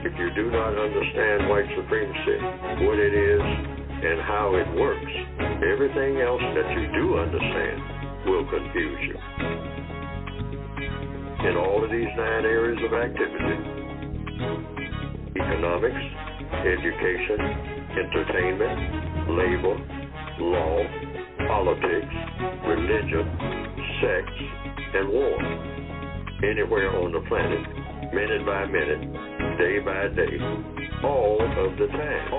If you do not understand white supremacy, what it is, and how it works, everything else that you do understand will confuse you. In all of these 9 areas of activity, economics, education, entertainment, labor, law, politics, religion, sex, and war. Anywhere on the planet, minute by minute, day by day, all of the time,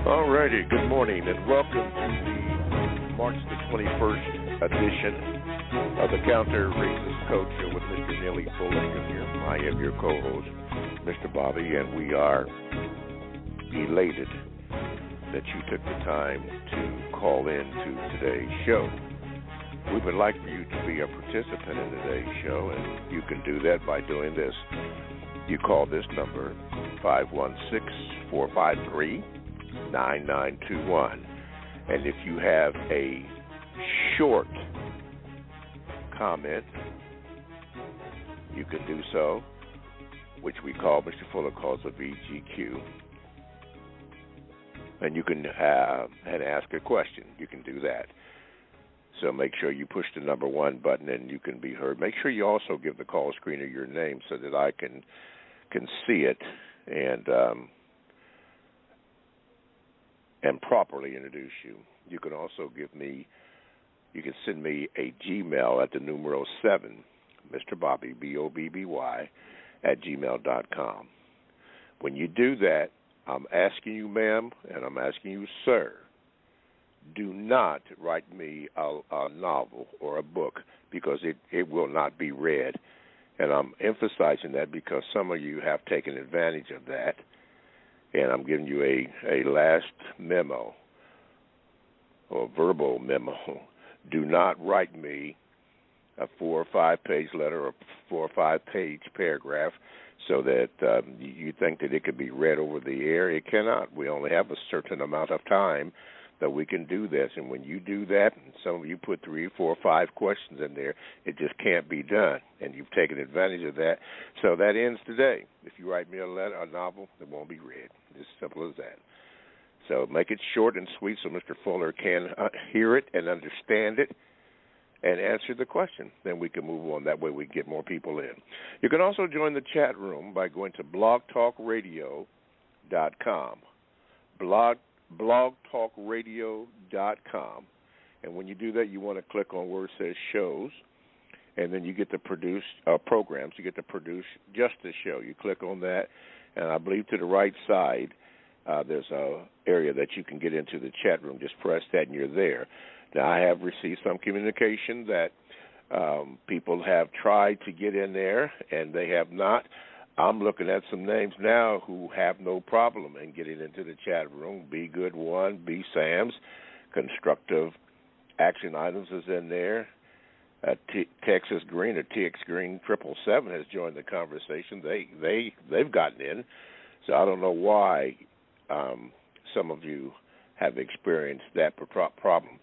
All righty, good morning and welcome to the March the 21st edition of the Counter Racist Coach Show with Mr. Neely Fuller Jr. I am your co-host, Mr. Bobby, and we are elated that you took the time to call in to today's show. We would like for you to be a participant in today's show, and you can do that by doing this. You call this number, 516-453-9921. And if you have a short comment, you can do so, which we call, Mr. Fuller calls a VGQ. And you can ask a question. You can do that. So make sure you push the number 1 button and you can be heard. Make sure you also give the call screener your name so that I can see it and properly introduce you. You can also you can send me a Gmail at the numero 7, Mr. Bobby, BOBBY, @gmail.com. When you do that, I'm asking you, ma'am, and I'm asking you, sir, do not write me a novel or a book because it will not be read. And I'm emphasizing that because some of you have taken advantage of that. And I'm giving you a last memo or verbal memo. Do not write me a 4 or 5 page letter or 4 or 5 page paragraph so that you think that it could be read over the air. It cannot. We only have a certain amount of time that we can do this. And when you do that, and some of you put 3, 4, 5 questions in there, it just can't be done. And you've taken advantage of that. So that ends today. If you write me a novel, it won't be read. It's as simple as that. So make it short and sweet so Mr. Fuller can hear it and understand it and answer the question. Then we can move on. That way we can get more people in. You can also join the chat room by going to blogtalkradio.com. blogtalkradio.com. And when you do that, you want to click on where it says shows, and then you get to produce programs. You get to produce just the show. You click on that, and I believe to the right side, there's a area that you can get into the chat room. Just press that, and you're there. Now, I have received some communication that people have tried to get in there, and they have not. I'm looking at some names now who have no problem in getting into the chat room. Be Good One, B Sam's, Constructive Action Items is in there. Texas Green or TX Green 777 has joined the conversation. They've gotten in, so I don't know why some of you have experienced that problem.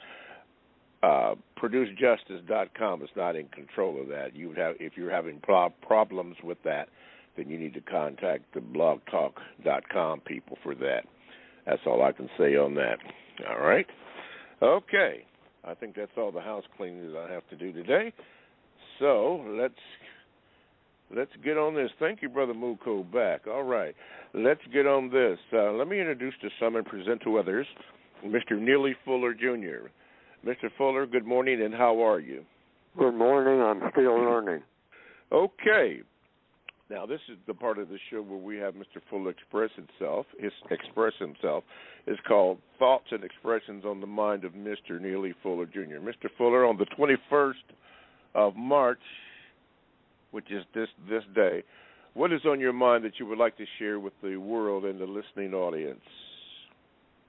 ProduceJustice.com is not in control of that. If you're having problems with that, then you need to contact the blogtalk.com people for that. That's all I can say on that. All right? Okay. I think that's all the house cleaning that I have to do today. So let's get on this. Thank you, Brother Muko, back. All right. Let's get on this. Let me introduce to some and present to others Mr. Neely Fuller, Jr. Mr. Fuller, good morning, and how are you? Good morning. I'm still learning. Okay. Now, this is the part of the show where we have Mr. Fuller express himself. It's called Thoughts and Expressions on the Mind of Mr. Neely Fuller, Jr. Mr. Fuller, on the 21st of March, which is this day, what is on your mind that you would like to share with the world and the listening audience?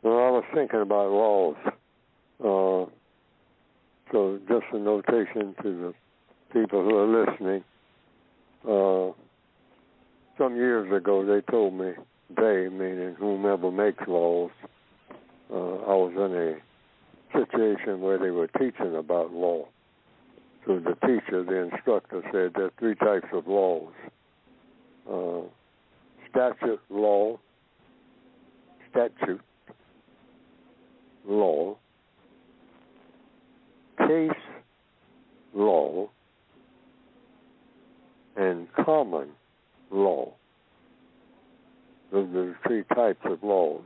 Well, I was thinking about laws. So just a notation to the people who are listening. Some years ago, they told me, they, meaning whomever makes laws, I was in a situation where they were teaching about law. So the teacher, the instructor, said there are three types of laws. Statute law, case law, and common law. Those are the three types of laws.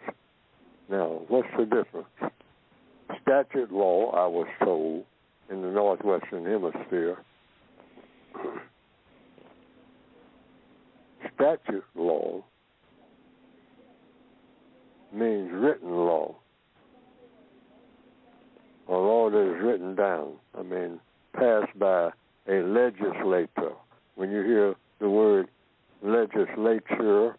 Now, what's the difference? Statute law, I was told, in the Northwestern Hemisphere, statute law means written law, a law that is written down. I mean, passed by a legislator. When you hear the word legislature,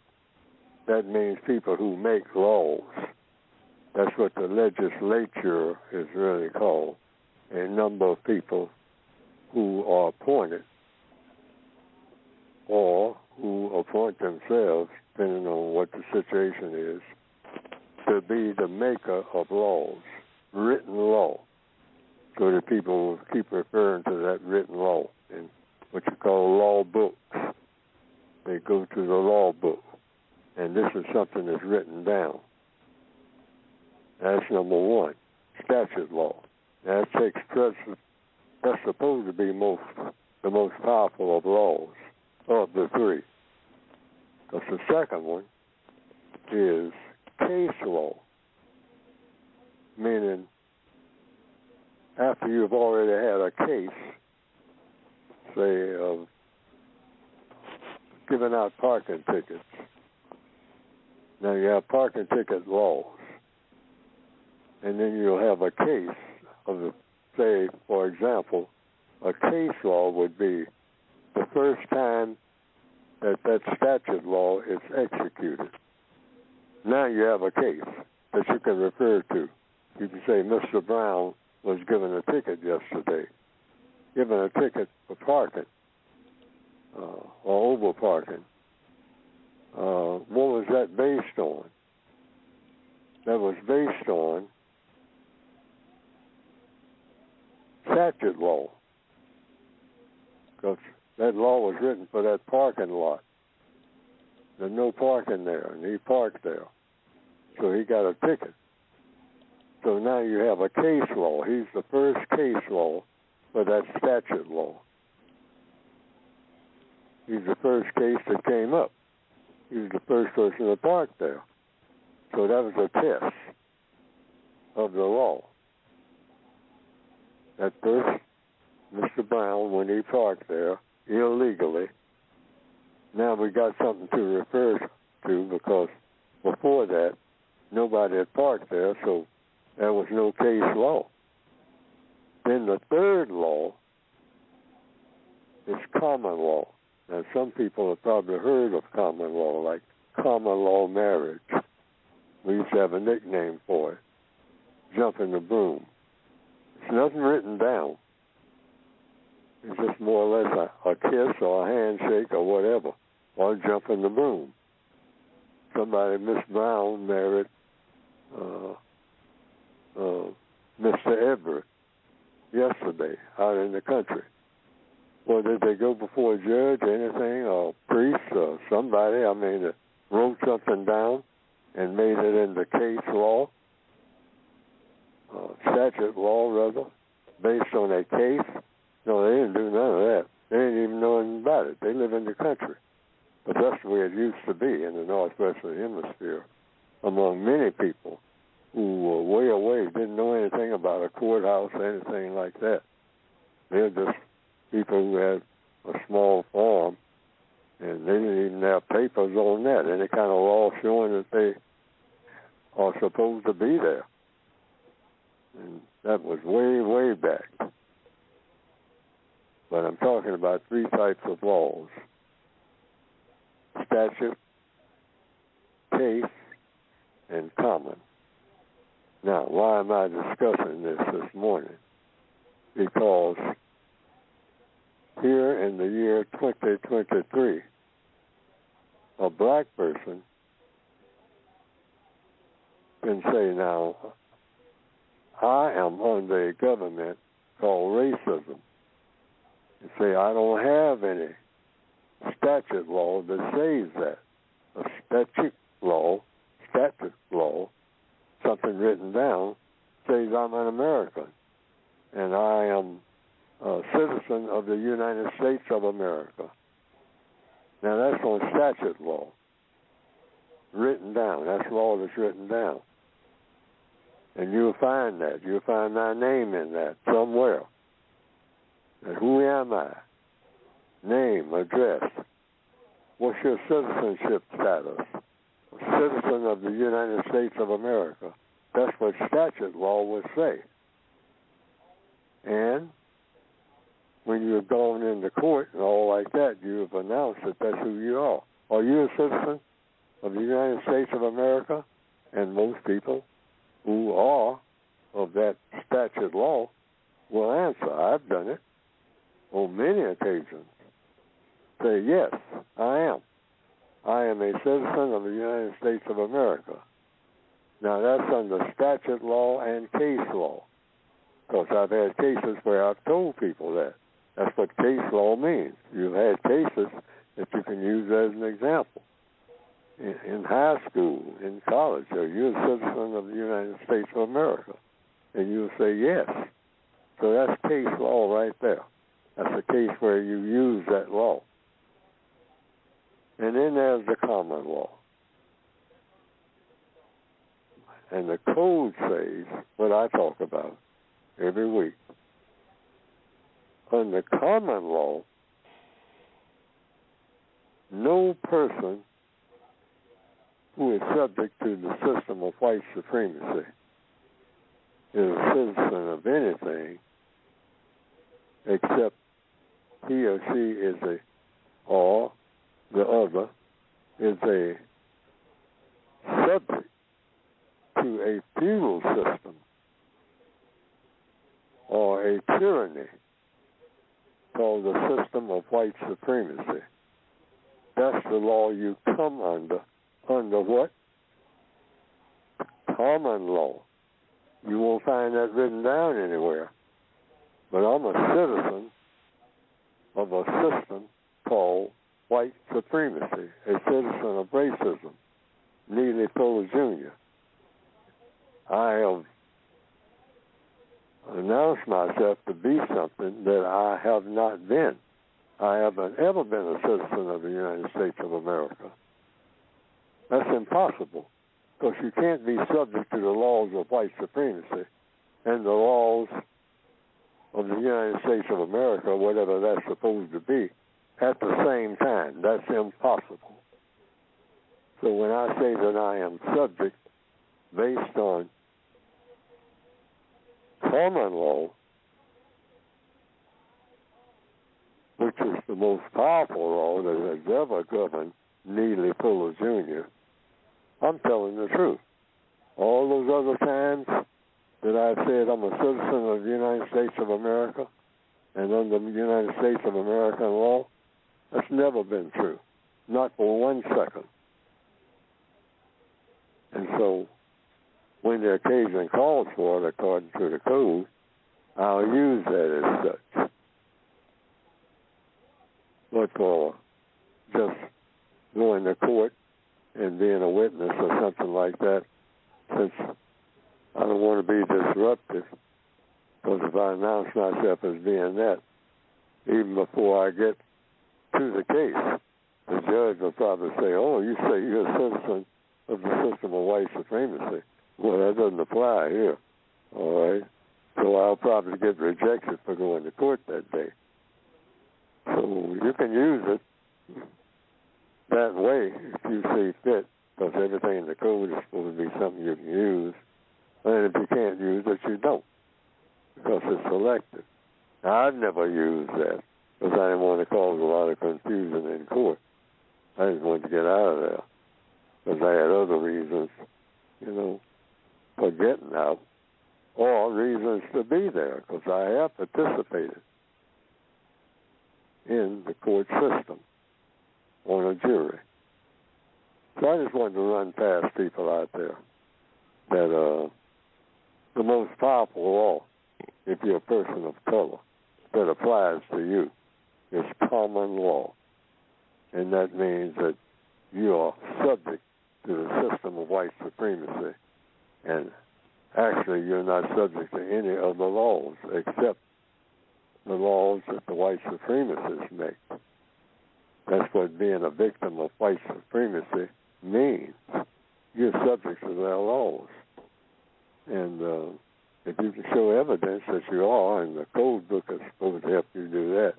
that means people who make laws. That's what the legislature is really called. A number of people who are appointed or who appoint themselves, depending on what the situation is, to be the maker of laws, written law. So that people will keep referring to that written law in what you call law books. They go to the law book, and this is something that's written down. That's number one, statute law. That takes precedence. That's supposed to be the most powerful of laws of the three. Because the second one is case law, meaning after you've already had a case, say, of giving out parking tickets. Now you have parking ticket laws. And then you'll have a case of, say, for example, a case law would be the first time that statute law is executed. Now you have a case that you can refer to. You can say, Mr. Brown was given a ticket yesterday, given a ticket for parking or over parking. What was that based on? That was based on statute law, because that law was written for that parking lot. There's no parking there, and he parked there, so he got a ticket. So now you have a case law. He's the first case law for that statute law. He's the first case that came up. He was the first person to park there. So that was a test of the law. At first, Mr. Brown, when he parked there illegally, now we got something to refer to, because before that, nobody had parked there, so there was no case law. Then the third law is common law. Now, some people have probably heard of common law, like common law marriage. We used to have a nickname for it, jumping the broom. It's nothing written down. It's just more or less a kiss or a handshake or whatever, or jumping the broom. Somebody, Miss Brown, married Mr. Everett yesterday out in the country. Well, did they go before a judge or anything, or priest or somebody, that wrote something down and made it into case law? Statute law, rather, based on a case? No, they didn't do none of that. They didn't even know anything about it. They live in the country. But that's the way it used to be in the Northwestern Hemisphere among many people who were way away, didn't know anything about a courthouse or anything like that. They were just people who had a small farm, and they didn't even have papers on that, any kind of law showing that they are supposed to be there. And that was way, way back. But I'm talking about three types of laws: statute, case, and common. Now, why am I discussing this morning? Because here in the year 2023, a black person can say, now, I am under a government called racism. You say, I don't have any statute law that says that. A statute law, something written down, says I'm an American, and I am a citizen of the United States of America. Now, that's on statute law, written down. That's law that's written down. And you'll find that. You'll find my name in that somewhere. And who am I? Name, address. What's your citizenship status? A citizen of the United States of America. That's what statute law would say. And when you're going into court and all like that, you have announced that that's who you are. Are you a citizen of the United States of America? And most people who are of that statute law will answer, I've done it on many occasions. Say, yes, I am. I am a citizen of the United States of America. Now, that's under statute law and case law. Because I've had cases where I've told people that. That's what case law means. You've had cases that you can use as an example. In high school, in college, are you a citizen of the United States of America? And you'll say yes. So that's case law right there. That's a case where you use that law. And then there's the common law. And the code says what I talk about every week. Under common law, no person who is subject to the system of white supremacy is a citizen of anything except he or she is or the other is a subject to a feudal system or a tyranny called the system of white supremacy. That's the law you come under. Under what? Common law. You won't find that written down anywhere. But I'm a citizen of a system called white supremacy, a citizen of racism. Neely Jr. I have announced myself to be something that I have not been. I haven't ever been a citizen of the United States of America. That's impossible, because you can't be subject to the laws of white supremacy and the laws of the United States of America, whatever that's supposed to be, at the same time. That's impossible. So when I say that I am subject based on common law, which is the most powerful law that has ever governed Neely Fuller Jr., I'm telling the truth. All those other times that I said I'm a citizen of the United States of America and under the United States of American law, that's never been true, not for 1 second. And so when the occasion calls for it, according to the code, I'll use that as such. But for just going to court and being a witness or something like that, since I don't want to be disruptive, because if I announce myself as being that, even before I get to the case, the judge will probably say, oh, you say you're a citizen of the system of white supremacy. Well, that doesn't apply here, all right? So I'll probably get rejected for going to court that day. So you can use it that way if you see fit, because everything in the code is supposed to be something you can use. And if you can't use it, you don't, because it's selective. Now, I've never used that, because I didn't want to cause a lot of confusion in court. I just wanted to get out of there, because I had other reasons, for getting out, or reasons to be there, because I have participated in the court system on a jury. So I just wanted to run past people out there that the most powerful law, if you're a person of color, that applies to you is common law. And that means that you are subject to the system of white supremacy. And actually, you're not subject to any of the laws except the laws that the white supremacists make. That's what being a victim of white supremacy means. You're subject to their laws. And if you can show evidence that you are, and the code book is supposed to help you do that,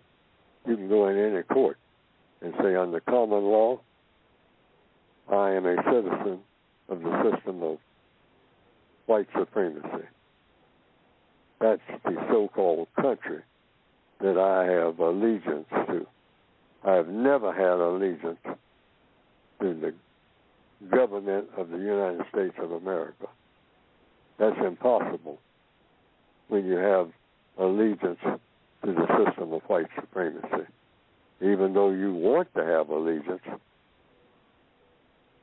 you can go in any court and say, under common law, I am a citizen of the system of white supremacy. That's the so-called country that I have allegiance to. I have never had allegiance to the government of the United States of America. That's impossible when you have allegiance to the system of white supremacy, even though you want to have allegiance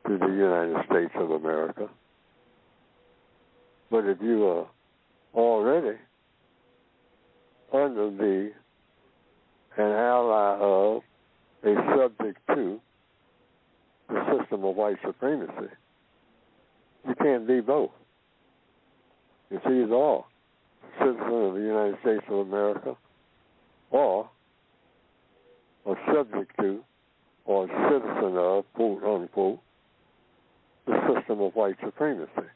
to the United States of America. But if you are already under an ally of, a subject to the system of white supremacy, you can't be both. It's either or, citizen of the United States of America, or a subject to, or a citizen of, quote unquote, the system of white supremacy.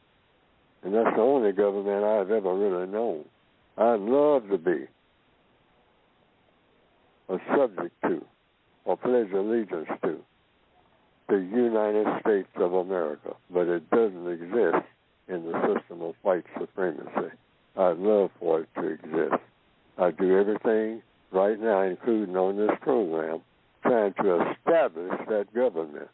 And that's the only government I've ever really known. I'd love to be a subject to, or pledge allegiance to, the United States of America, but it doesn't exist in the system of white supremacy. I'd love for it to exist. I do everything right now, including on this program, trying to establish that government.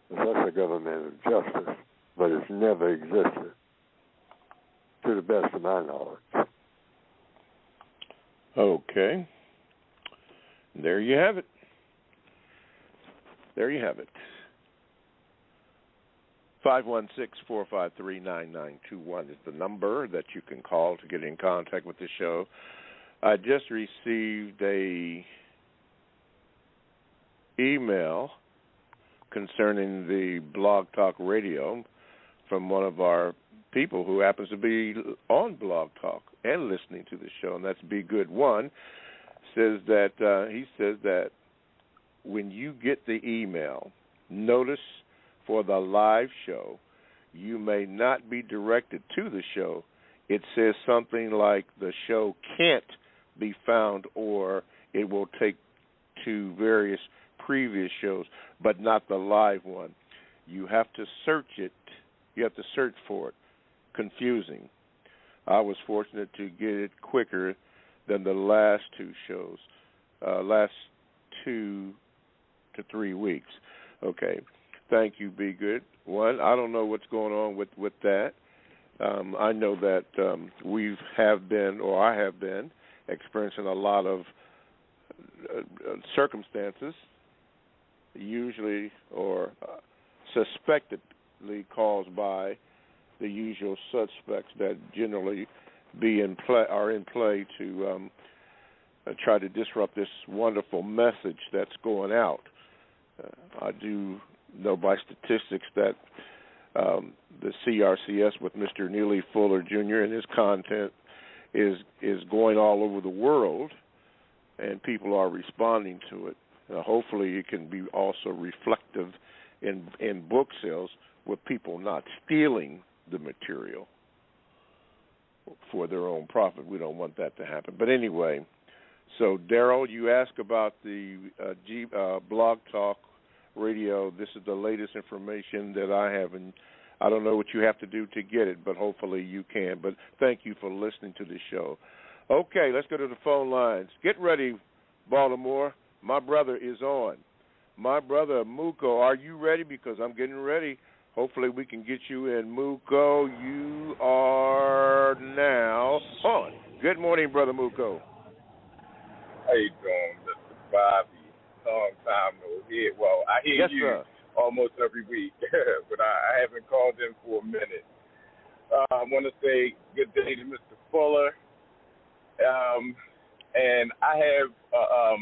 Because that's a government of justice, but it's never existed, to the best of my knowledge. Okay. There you have it. There you have it. 516-453-9921 is the number that you can call to get in contact with the show. I just received a email concerning the Blog Talk Radio from one of our people who happens to be on Blog Talk and listening to the show, and that's Be Good One. He says that when you get the email, notice for the live show, you may not be directed to the show. It says something like the show can't be found, or it will take to various previous shows, but not the live one. You have to search it. You have to search for it. Confusing. I was fortunate to get it quicker than the last two shows, last 2 to 3 weeks. Okay. Thank you, Be Good One. I don't know what's going on with that. I know that I have been experiencing a lot of circumstances, usually or suspectedly caused by the usual suspects that generally are in play to try to disrupt this wonderful message that's going out. I do know by statistics that the CRCS with Mr. Neely Fuller Jr. and his content is going all over the world, and people are responding to it. Hopefully it can be also reflective in book sales with people not stealing the material for their own profit. We don't want that to happen. But anyway, so Daryl, you asked about the Blog Talk Radio. This is the latest information that I have, and I don't know what you have to do to get it, but hopefully you can. But thank you for listening to the show. Okay, let's go to the phone lines. Get ready, Baltimore. My brother is on. My brother, Muko, are you ready? Because I'm getting ready. Hopefully we can get you in. Muko, you are now on. Good morning, Brother Muko. How you doing, Mr. Bobby? Long time no hear. Well, I hear you sir. almost every week, but I haven't called in for a minute. I want to say good day to Mr. Fuller. And I have a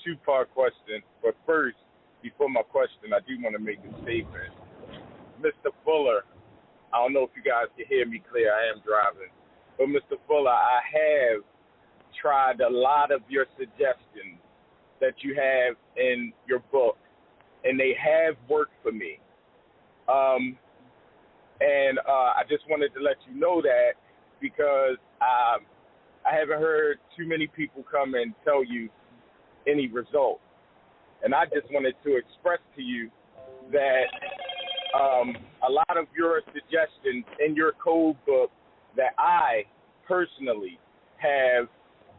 two-part question. But first, before my question, I do want to make a statement. Mr. Fuller, I don't know if you guys can hear me clear. I am driving. But Mr. Fuller, I have tried a lot of your suggestions that you have in your book, and they have worked for me. And I just wanted to let you know that because I haven't heard too many people come and tell you any results. And I just wanted to express to you that a lot of your suggestions in your code book that I personally have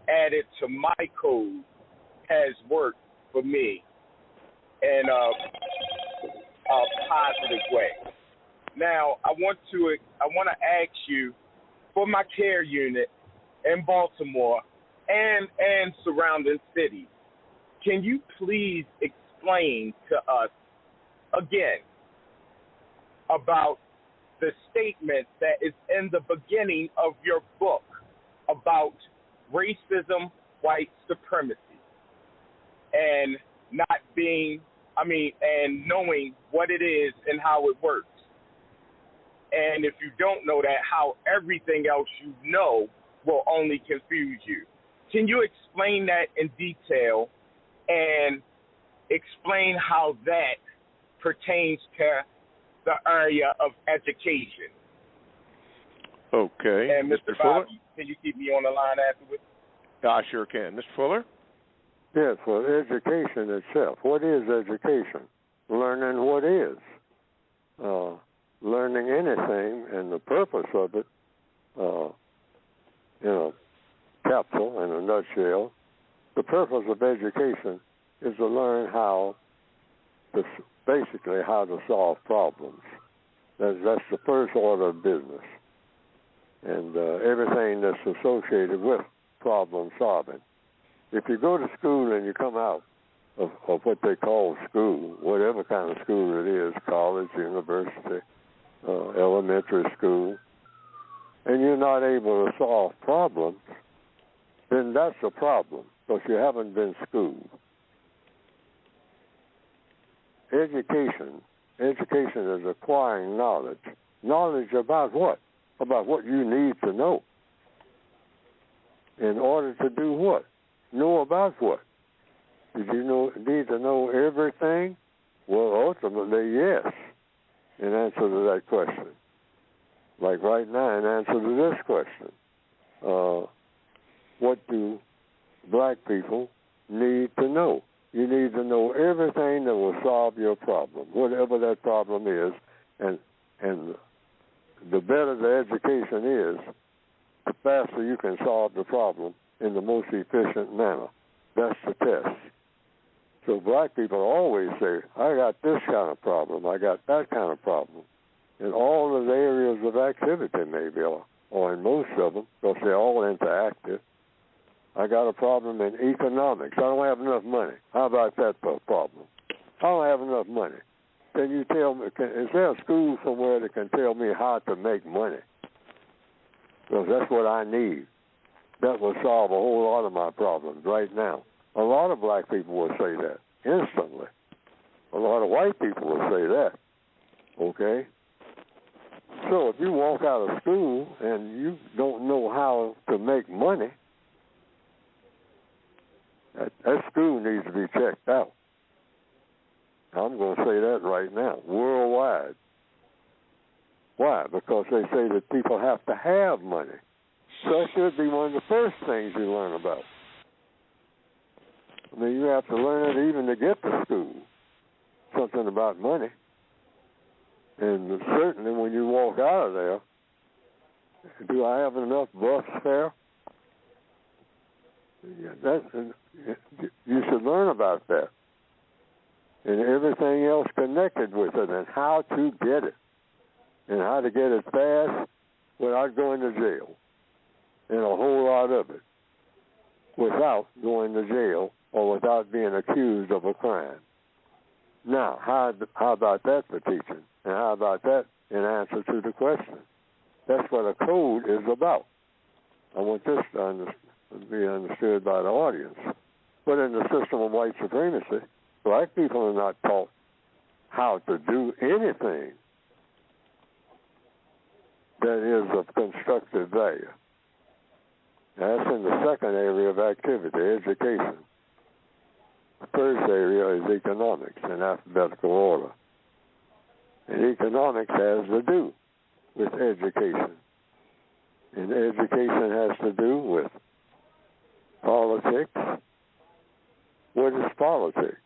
added to my code has worked for me in a positive way. Now, I want to ask you, for my care unit in Baltimore and surrounding cities, can you please explain to us again about the statement that is in the beginning of your book about racism, white supremacy, and and knowing what it is and how it works. And if you don't know that, how everything else you know will only confuse you. Can you explain that in detail and explain how that pertains to the area of education? Okay. And Mr. Fuller? Bobby, can you keep me on the line afterwards? I sure can. Mr. Fuller? Yes, well, education itself. What is education? Learning what is. Learning anything, and the purpose of it, in a capsule, in a nutshell, the purpose of education is to learn basically how to solve problems. That's the first order of business. And everything that's associated with problem solving. If you go to school and you come out of what they call school, whatever kind of school it is, college, university, elementary school, and you're not able to solve problems, then that's a problem because you haven't been schooled. Education is acquiring knowledge. Knowledge about what? About what you need to know. In order to do what? Know about what? Did you need to know everything? Well, ultimately, yes, in answer to that question. Like right now, in answer to this question, what do black people need to know? You need to know everything that will solve your problem, whatever that problem is, and the better the education is, the faster you can solve the problem in the most efficient manner. That's the test. So black people always say, I got this kind of problem, I got that kind of problem. In all of the areas of activity, maybe, or in most of them, because they're all interactive. I got a problem in economics. I don't have enough money. How about that problem? I don't have enough money. Can you tell me, is there a school somewhere that can tell me how to make money? Because that's what I need. That will solve a whole lot of my problems right now. A lot of black people will say that instantly. A lot of white people will say that. Okay? So if you walk out of school and you don't know how to make money, that school needs to be checked out. I'm going to say that right now, worldwide. Why? Because they say that people have to have money. So that should be one of the first things you learn about. I mean, you have to learn it even to get to school, something about money. And certainly when you walk out of there, do I have enough bus fare? Yeah, you should learn about that. And everything else connected with it and how to get it. And how to get it fast without going to jail. And a whole lot of it without going to jail or without being accused of a crime. Now, how about that for teaching? And how about that in answer to the question? That's what a code is about. I want this to be understood by the audience. But in the system of white supremacy, black people are not taught how to do anything that is of constructive value. That's in the second area of activity, education. The first area is economics in alphabetical order. And economics has to do with education. And education has to do with politics. What is politics?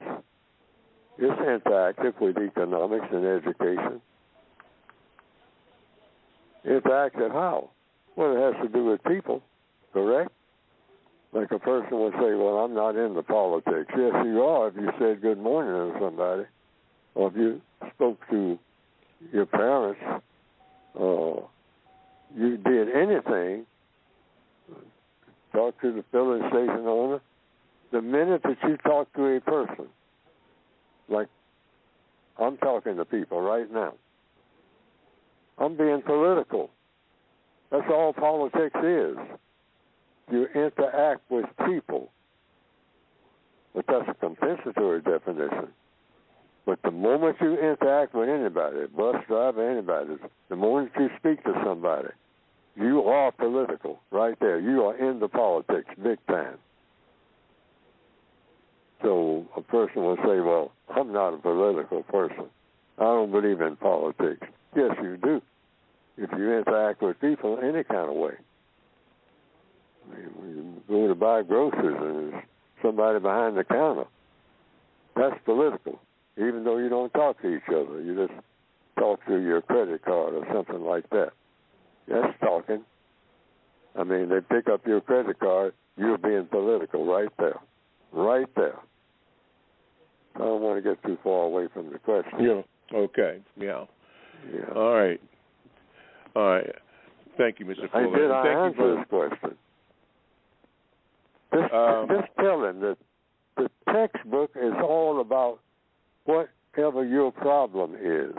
It's interactive with economics and education. Interactive how? Well, it has to do with people, correct? Like a person would say, well, I'm not into politics. Yes, you are if you said good morning to somebody, or if you spoke to your parents, you did anything, talk to the filling station owner. The minute that you talk to a person, like I'm talking to people right now, I'm being political. That's all politics is. You interact with people. But that's a compensatory definition. But the moment you interact with anybody, bus driver, anybody, the moment you speak to somebody, you are political right there. You are into politics big time. So a person will say, well, I'm not a political person. I don't believe in politics. Yes, you do. If you interact with people any kind of way. I mean, when you go to buy groceries and there's somebody behind the counter, that's political. Even though you don't talk to each other, you just talk through your credit card or something like that. That's talking. I mean, they pick up your credit card, you're being political right there. Right there. I don't want to get too far away from the question. Yeah. Okay. Yeah. Yeah. All right. Thank you, Mr. Fuller. Did I answer this question? Just tell him that the textbook is all about whatever your problem is.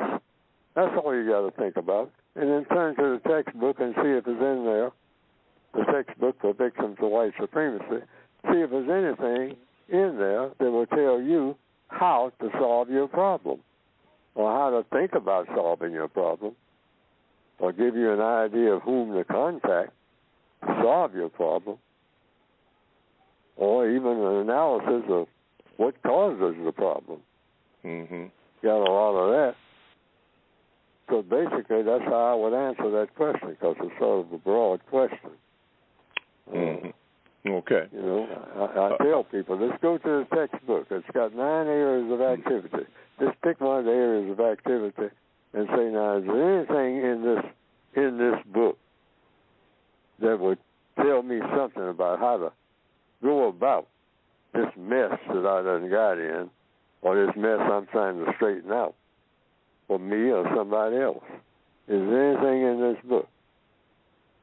That's all you got to think about. And then turn to the textbook and see if it's in there, the textbook for victims of white supremacy, see if there's anything in there that will tell you how to solve your problem or how to think about solving your problem or give you an idea of whom to contact to solve your problem or even an analysis of what causes the problem. Mm-hmm. Got a lot of that. So basically, that's how I would answer that question because it's sort of a broad question. Mm-hmm. Okay. You know, I tell people, let's go to the textbook. It's got 9 areas of activity. Just pick one of the areas of activity and say, now, is there anything in this book that would tell me something about how to go about this mess that I done got in or this mess I'm trying to straighten out for me or somebody else? Is there anything in this book?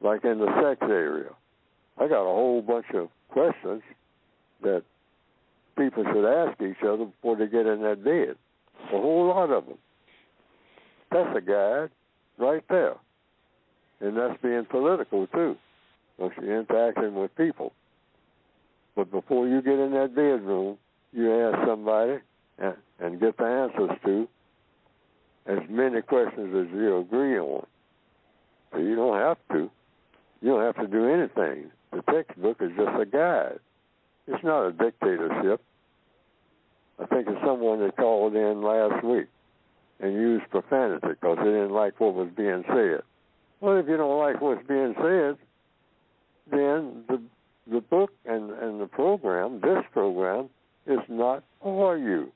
Like in the sex area. I got a whole bunch of questions that people should ask each other before they get in that bed. A whole lot of them. That's a guide right there. And that's being political, too. Because you're interacting with people. But before you get in that bedroom, you ask somebody and get the answers to as many questions as you agree on. So you don't have to. You don't have to do anything. The textbook is just a guide. It's not a dictatorship. I think it's someone that called in last week and used profanity because they didn't like what was being said. Well, if you don't like what's being said, then the book and the program, this program, is not for you.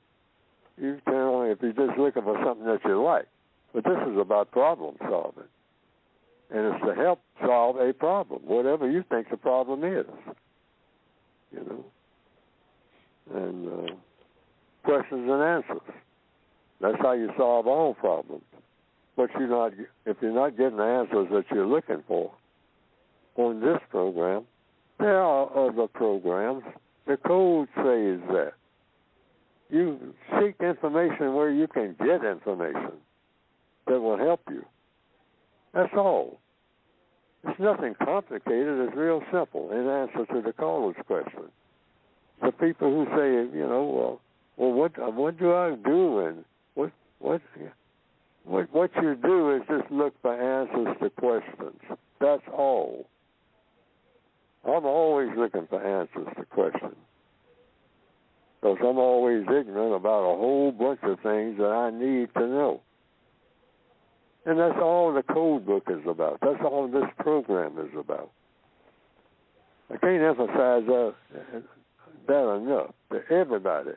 You can only if you're just looking for something that you like. But this is about problem solving. And it's to help solve a problem, whatever you think the problem is. You know? And questions and answers. That's how you solve all problems. But if you're not getting the answers that you're looking for on this program, there are other programs. The code says that. You seek information where you can get information that will help you. That's all. It's nothing complicated. It's real simple in answer to the caller's question. The people who say, what do I do, and what you do is just look for answers to questions. That's all. I'm always looking for answers to questions, because I'm always ignorant about a whole bunch of things that I need to know. And that's all the code book is about. That's all this program is about. I can't emphasize that enough to everybody.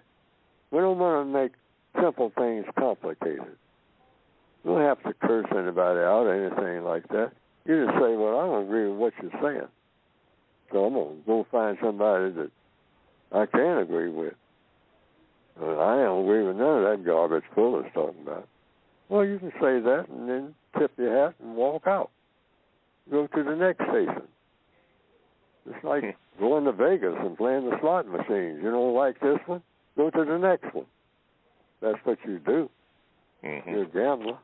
We don't want to make simple things complicated. You don't have to curse anybody out or anything like that. You just say, well, I don't agree with what you're saying, so I'm going to go find somebody that I can agree with. I don't agree with none of that garbage Fuller's talking about. Well, you can say that and then tip your hat and walk out. Go to the next station. It's like going to Vegas and playing the slot machines. You don't like this one? Go to the next one. That's what you do. Mm-hmm. You're a gambler.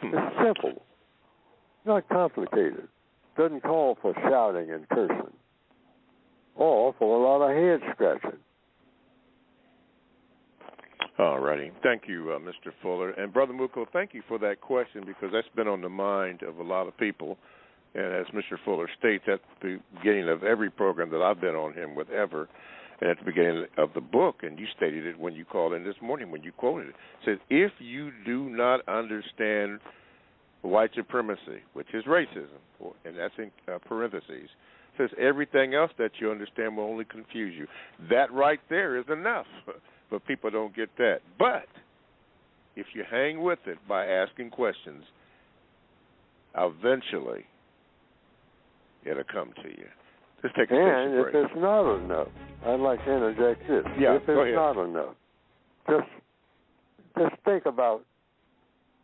It's simple. Not complicated. Doesn't call for shouting and cursing. Or for a lot of head scratching. All righty. Thank you, Mr. Fuller. And Brother Muko, thank you for that question, because that's been on the mind of a lot of people. And as Mr. Fuller states at the beginning of every program that I've been on him with ever, and at the beginning of the book, and you stated it when you called in this morning, when you quoted it, says, if you do not understand white supremacy, which is racism, and that's in parentheses, says everything else that you understand will only confuse you. That right there is enough. But people don't get that. But if you hang with it by asking questions, eventually it'll come to you. Just take a and if it's not enough, I'd like to interject this. Yeah, if it's not enough, just think about,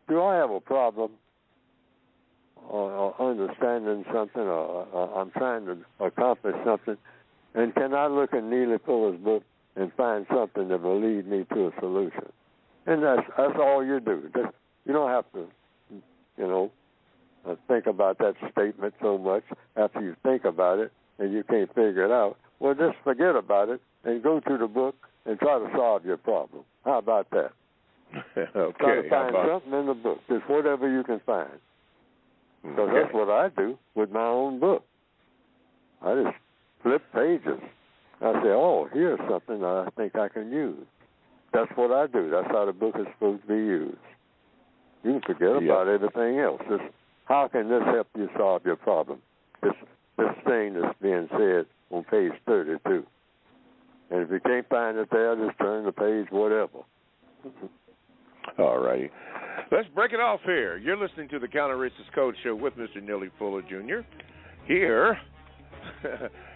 do I have a problem or understanding something, or I'm trying to accomplish something, and can I look in Neely Fuller's book and find something that will lead me to a solution? And that's all you do. You don't have to, think about that statement so much. After you think about it and you can't figure it out, well, just forget about it and go to the book and try to solve your problem. How about that? Okay. Try to find something in the book, just whatever you can find. Because that's what I do with my own book. I just flip pages. I say, oh, here's something that I think I can use. That's what I do. That's how the book is supposed to be used. You can forget about everything else. Just, how can this help you solve your problem? This thing that's being said on page 32. And if you can't find it there, just turn the page, whatever. All righty. Let's break it off here. You're listening to the Counter Racist Code Show with Mr. Neely Fuller Jr. here.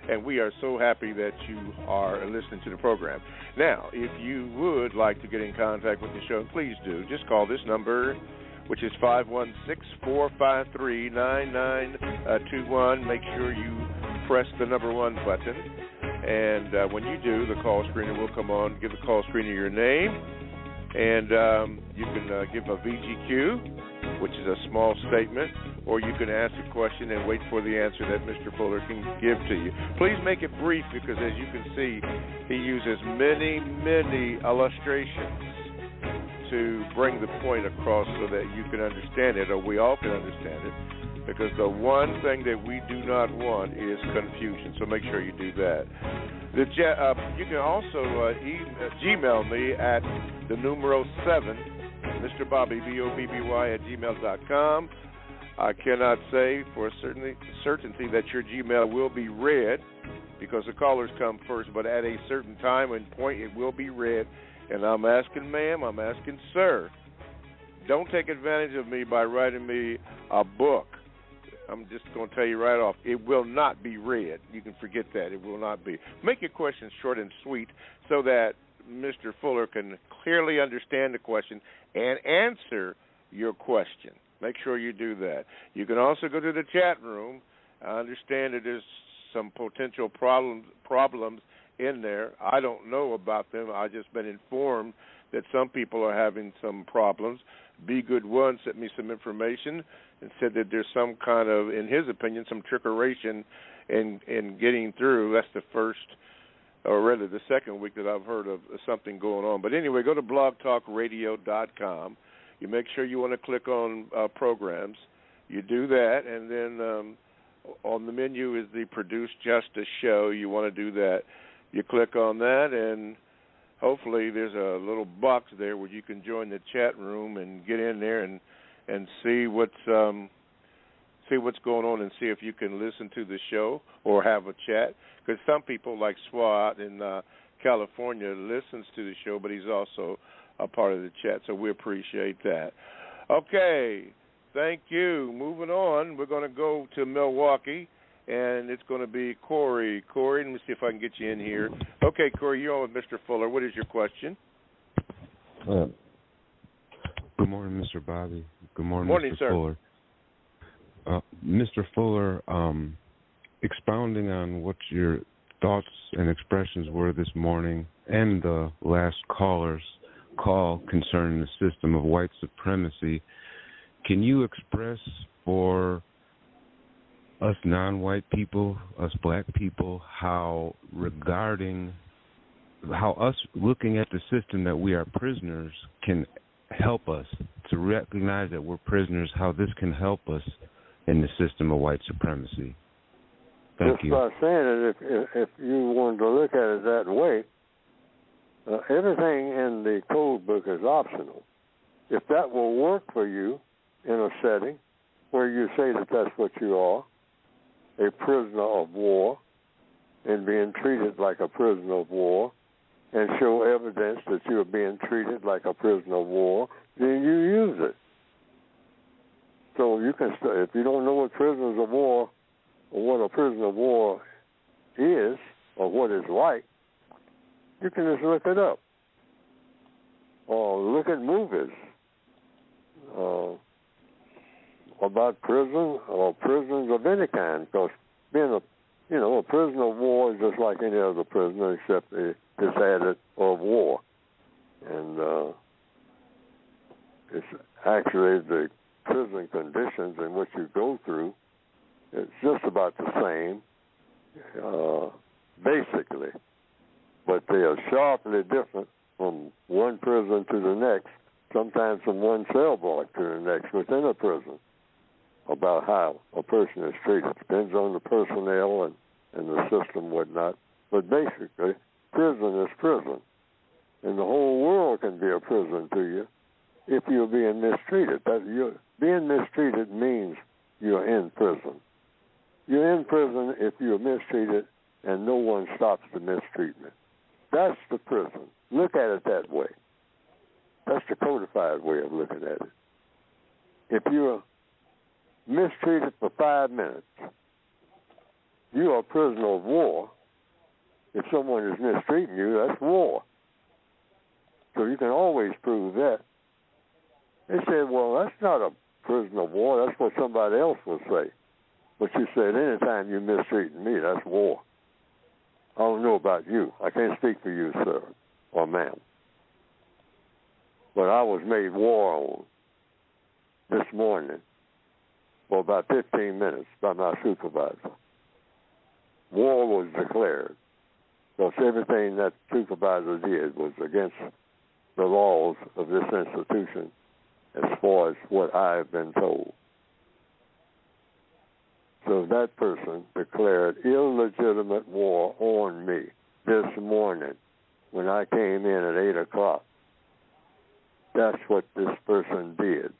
And we are so happy that you are listening to the program. Now, if you would like to get in contact with the show, please do. Just call this number, which is 516-453-9921. Make sure you press the number 1 button. And when you do, the call screener will come on. Give the call screener your name. And you can give a VGQ, which is a small statement, or you can ask a question and wait for the answer that Mr. Fuller can give to you. Please make it brief, because as you can see, he uses many, many illustrations to bring the point across so that you can understand it, or we all can understand it, because the one thing that we do not want is confusion, so make sure you do that. You can also Gmail me at the numero 7, Mr. Bobby, BOBBY, at gmail.com. I cannot say for certainty that your Gmail will be read, because the callers come first, but at a certain time and point it will be read. And I'm asking ma'am, I'm asking sir, don't take advantage of me by writing me a book. I'm just going to tell you right off, it will not be read. You can forget that. It will not be. Make your questions short and sweet so that Mr. Fuller can clearly understand the question and answer your question. Make sure you do that. You can also go to the chat room. I understand that there's some potential problems in there. I don't know about them. I've just been informed that some people are having some problems. Be Good One sent me some information, and said that there's some kind of, in his opinion, some trickeration in getting through. That's the first, or rather the second week that I've heard of something going on. But anyway, go to blogtalkradio.com. You make sure you want to click on programs. You do that, and then on the menu is the Produce Justice Show. You want to do that. You click on that, and hopefully there's a little box there where you can join the chat room and get in there and see what's going on and see if you can listen to the show or have a chat. Because some people, like Swat in California, listens to the show, but he's also a part of the chat, so we appreciate that. Okay, thank you. Moving on, we're going to go to Milwaukee, and it's going to be Corey. Corey, let me see if I can get you in here. Okay, Corey, you're on with Mr. Fuller. What is your question? Good morning, Mr. Bobby. Good morning, morning, Mr. sir. Fuller. Mr. Fuller, expounding on what your thoughts and expressions were this morning and the last caller's call concerning the system of white supremacy, can you express for us non-white people, us black people, how us looking at the system that we are prisoners can help us to recognize that we're prisoners, how this can help us in the system of white supremacy? Thank you. Just by saying it, if you wanted to look at it that way, everything in the code book is optional. If that will work for you in a setting where you say that that's what you are, a prisoner of war, and being treated like a prisoner of war, and show evidence that you're being treated like a prisoner of war, then you use it. So you can, if you don't know what prisoners of war or what a prisoner of war is or what it's like, you can just look it up or look at movies about prison or prisons of any kind. Because being a prisoner of war is just like any other prisoner, except it's added of war, and it's actually the prison conditions in which you go through. It's just about the same, basically, but they are sharply different from one prison to the next, sometimes from one cell block to the next within a prison, about how a person is treated. Depends on the personnel and the system and whatnot, but basically, prison is prison, and the whole world can be a prison to you if you're being mistreated. Being mistreated means you're in prison. You're in prison if you're mistreated and no one stops the mistreatment. That's the prison. Look at it that way. That's the codified way of looking at it. If you're mistreated for 5 minutes, you are a prisoner of war. If someone is mistreating you, that's war. So you can always prove that. They said, well, that's not a prisoner of war. That's what somebody else would say. But you said, anytime you're mistreating me, that's war. I don't know about you. I can't speak for you, sir or ma'am. But I was made war on this morning for about 15 minutes by my supervisor. War was declared because everything that supervisor did was against the laws of this institution as far as what I have been told. So that person declared illegitimate war on me this morning when I came in at 8 o'clock. That's what this person did.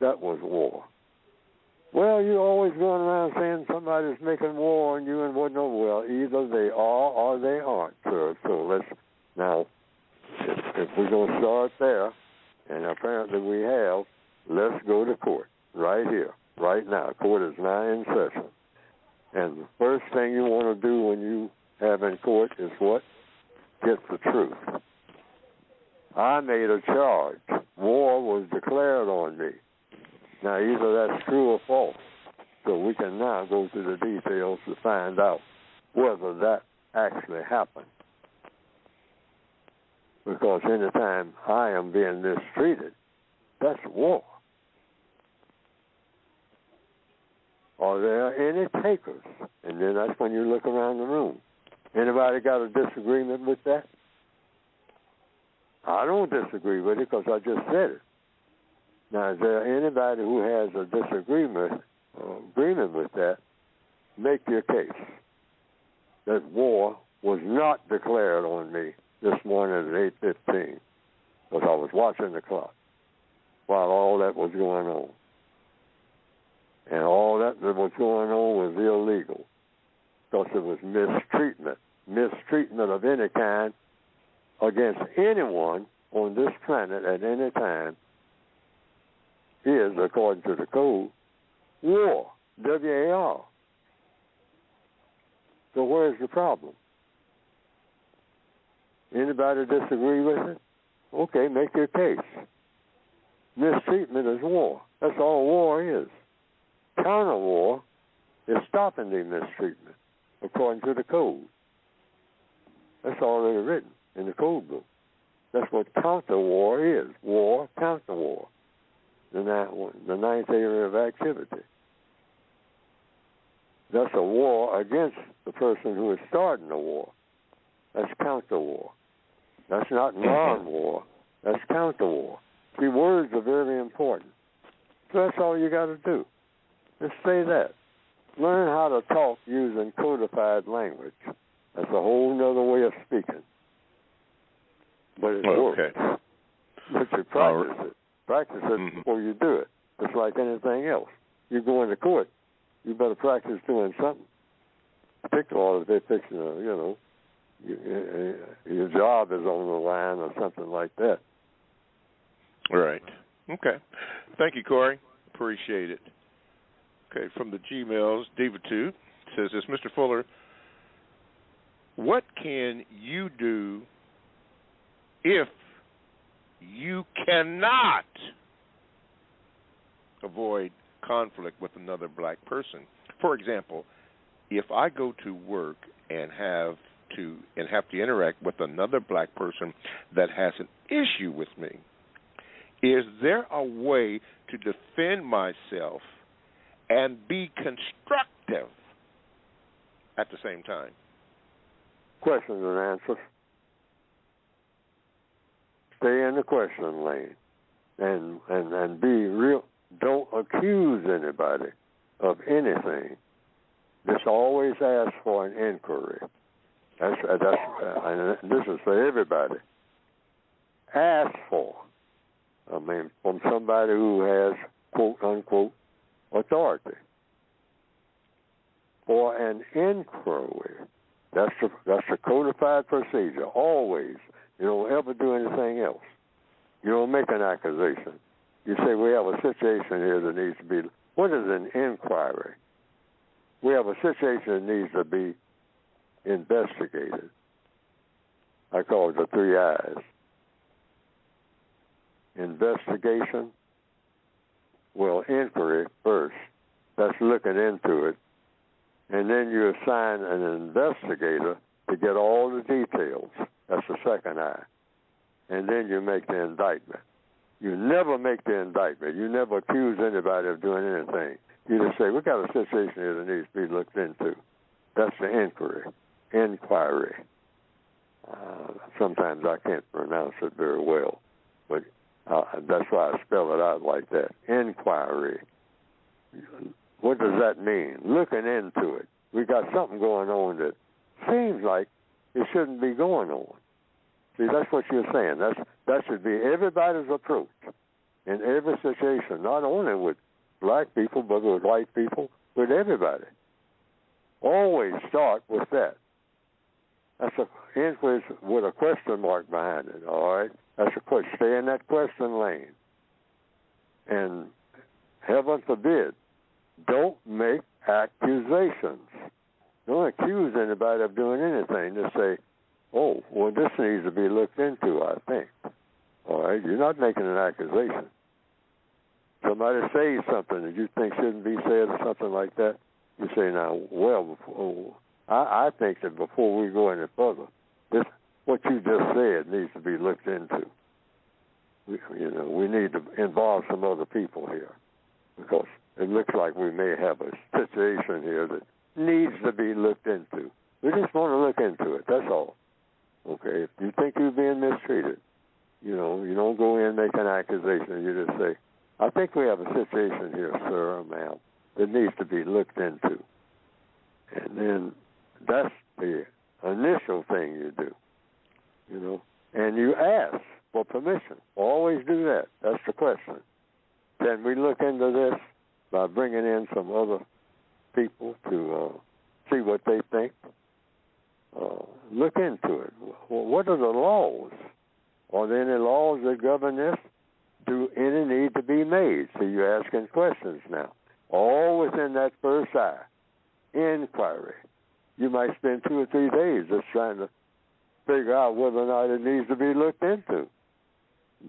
That was war. Well, you're always going around saying somebody's making war on you and whatnot. Well, either they are or they aren't, sir. So let's, now, if we're going to start there, and apparently we have, let's go to court right here, right now. Court is now in session. And the first thing you want to do when you have in court is what? Get the truth. I made a charge. War was declared on me. Now, either that's true or false. So we can now go through the details to find out whether that actually happened. Because anytime I am being mistreated, that's war. Are there any takers? And then that's when you look around the room. Anybody got a disagreement with that? I don't disagree with it because I just said it. Now, is there anybody who has a disagreement or agreement with that? Make your case that war was not declared on me this morning at 8:15 because I was watching the clock while all that was going on. And all that was going on was illegal because it was mistreatment. Mistreatment of any kind against anyone on this planet at any time is, according to the code, war, W-A-R. So where's the problem? Anybody disagree with it? Okay, make your case. Mistreatment is war. That's all war is. Counter war is stopping the mistreatment, according to the code. That's already written in the code book. That's what counter war is. War, counter war. The ninth area of activity. That's a war against the person who is starting the war. That's counter war. That's not non-war. That's counter war. See, words are very important. So that's all you got to do. Just say that. Learn how to talk using codified language. That's a whole other way of speaking. But it works. But you practice it. Practice it before you do it. It's like anything else. You go into court, you better practice doing something. Particularly if they're fixing your job is on the line or something like that. Right. Okay. Thank you, Corey. Appreciate it. Okay, from the Gmails, David 2 says this, Mr. Fuller, what can you do if you cannot avoid conflict with another black person? For example, if I go to work and have to interact with another black person that has an issue with me, is there a way to defend myself and be constructive at the same time? Questions and answers. Stay in the question lane and be real. Don't accuse anybody of anything. Just always ask for an inquiry. And this is for everybody. Ask for. From somebody who has, quote, unquote, authority. For an inquiry. That's a codified procedure, always. You don't ever do anything else. You don't make an accusation. You say, we have a situation here that needs to be, what is an inquiry? We have a situation that needs to be investigated. I call it the 3 I's. Investigation, inquiry first. That's looking into it. And then you assign an investigator to get all the details. That's the 2nd I. And then you make the indictment. You never make the indictment. You never accuse anybody of doing anything. You just say, we got a situation here that needs to be looked into. That's the inquiry. Inquiry. Sometimes I can't pronounce it very well, but that's why I spell it out like that. Inquiry. What does that mean? Looking into it. We got something going on that seems like it shouldn't be going on. See, that's what you're saying. That should be everybody's approach in every situation, not only with black people, but with white people, with everybody. Always start with that. That's an inquiry with a question mark behind it, all right? That's a question. Stay in that question lane. And heaven forbid, don't make accusations. Don't accuse anybody of doing anything. Just say, oh, well, this needs to be looked into, I think. All right? You're not making an accusation. Somebody says something that you think shouldn't be said or something like that, you say, now, I think that before we go any further, what you just said needs to be looked into. We need to involve some other people here because it looks like we may have a situation here that needs to be looked into. We just want to look into it, that's all. Okay, if you think you're being mistreated, you don't go in and make an accusation. You just say, I think we have a situation here, sir or ma'am, that needs to be looked into. And then that's the initial thing you do, and you ask for permission. Always do that. That's the question. Can we look into this by bringing in some other people to see what they think? Look into it. What are the laws? Are there any laws that govern this? Do any need to be made? So you're asking questions now. All within that first eye. Inquiry. You might spend 2 or 3 days just trying to figure out whether or not it needs to be looked into.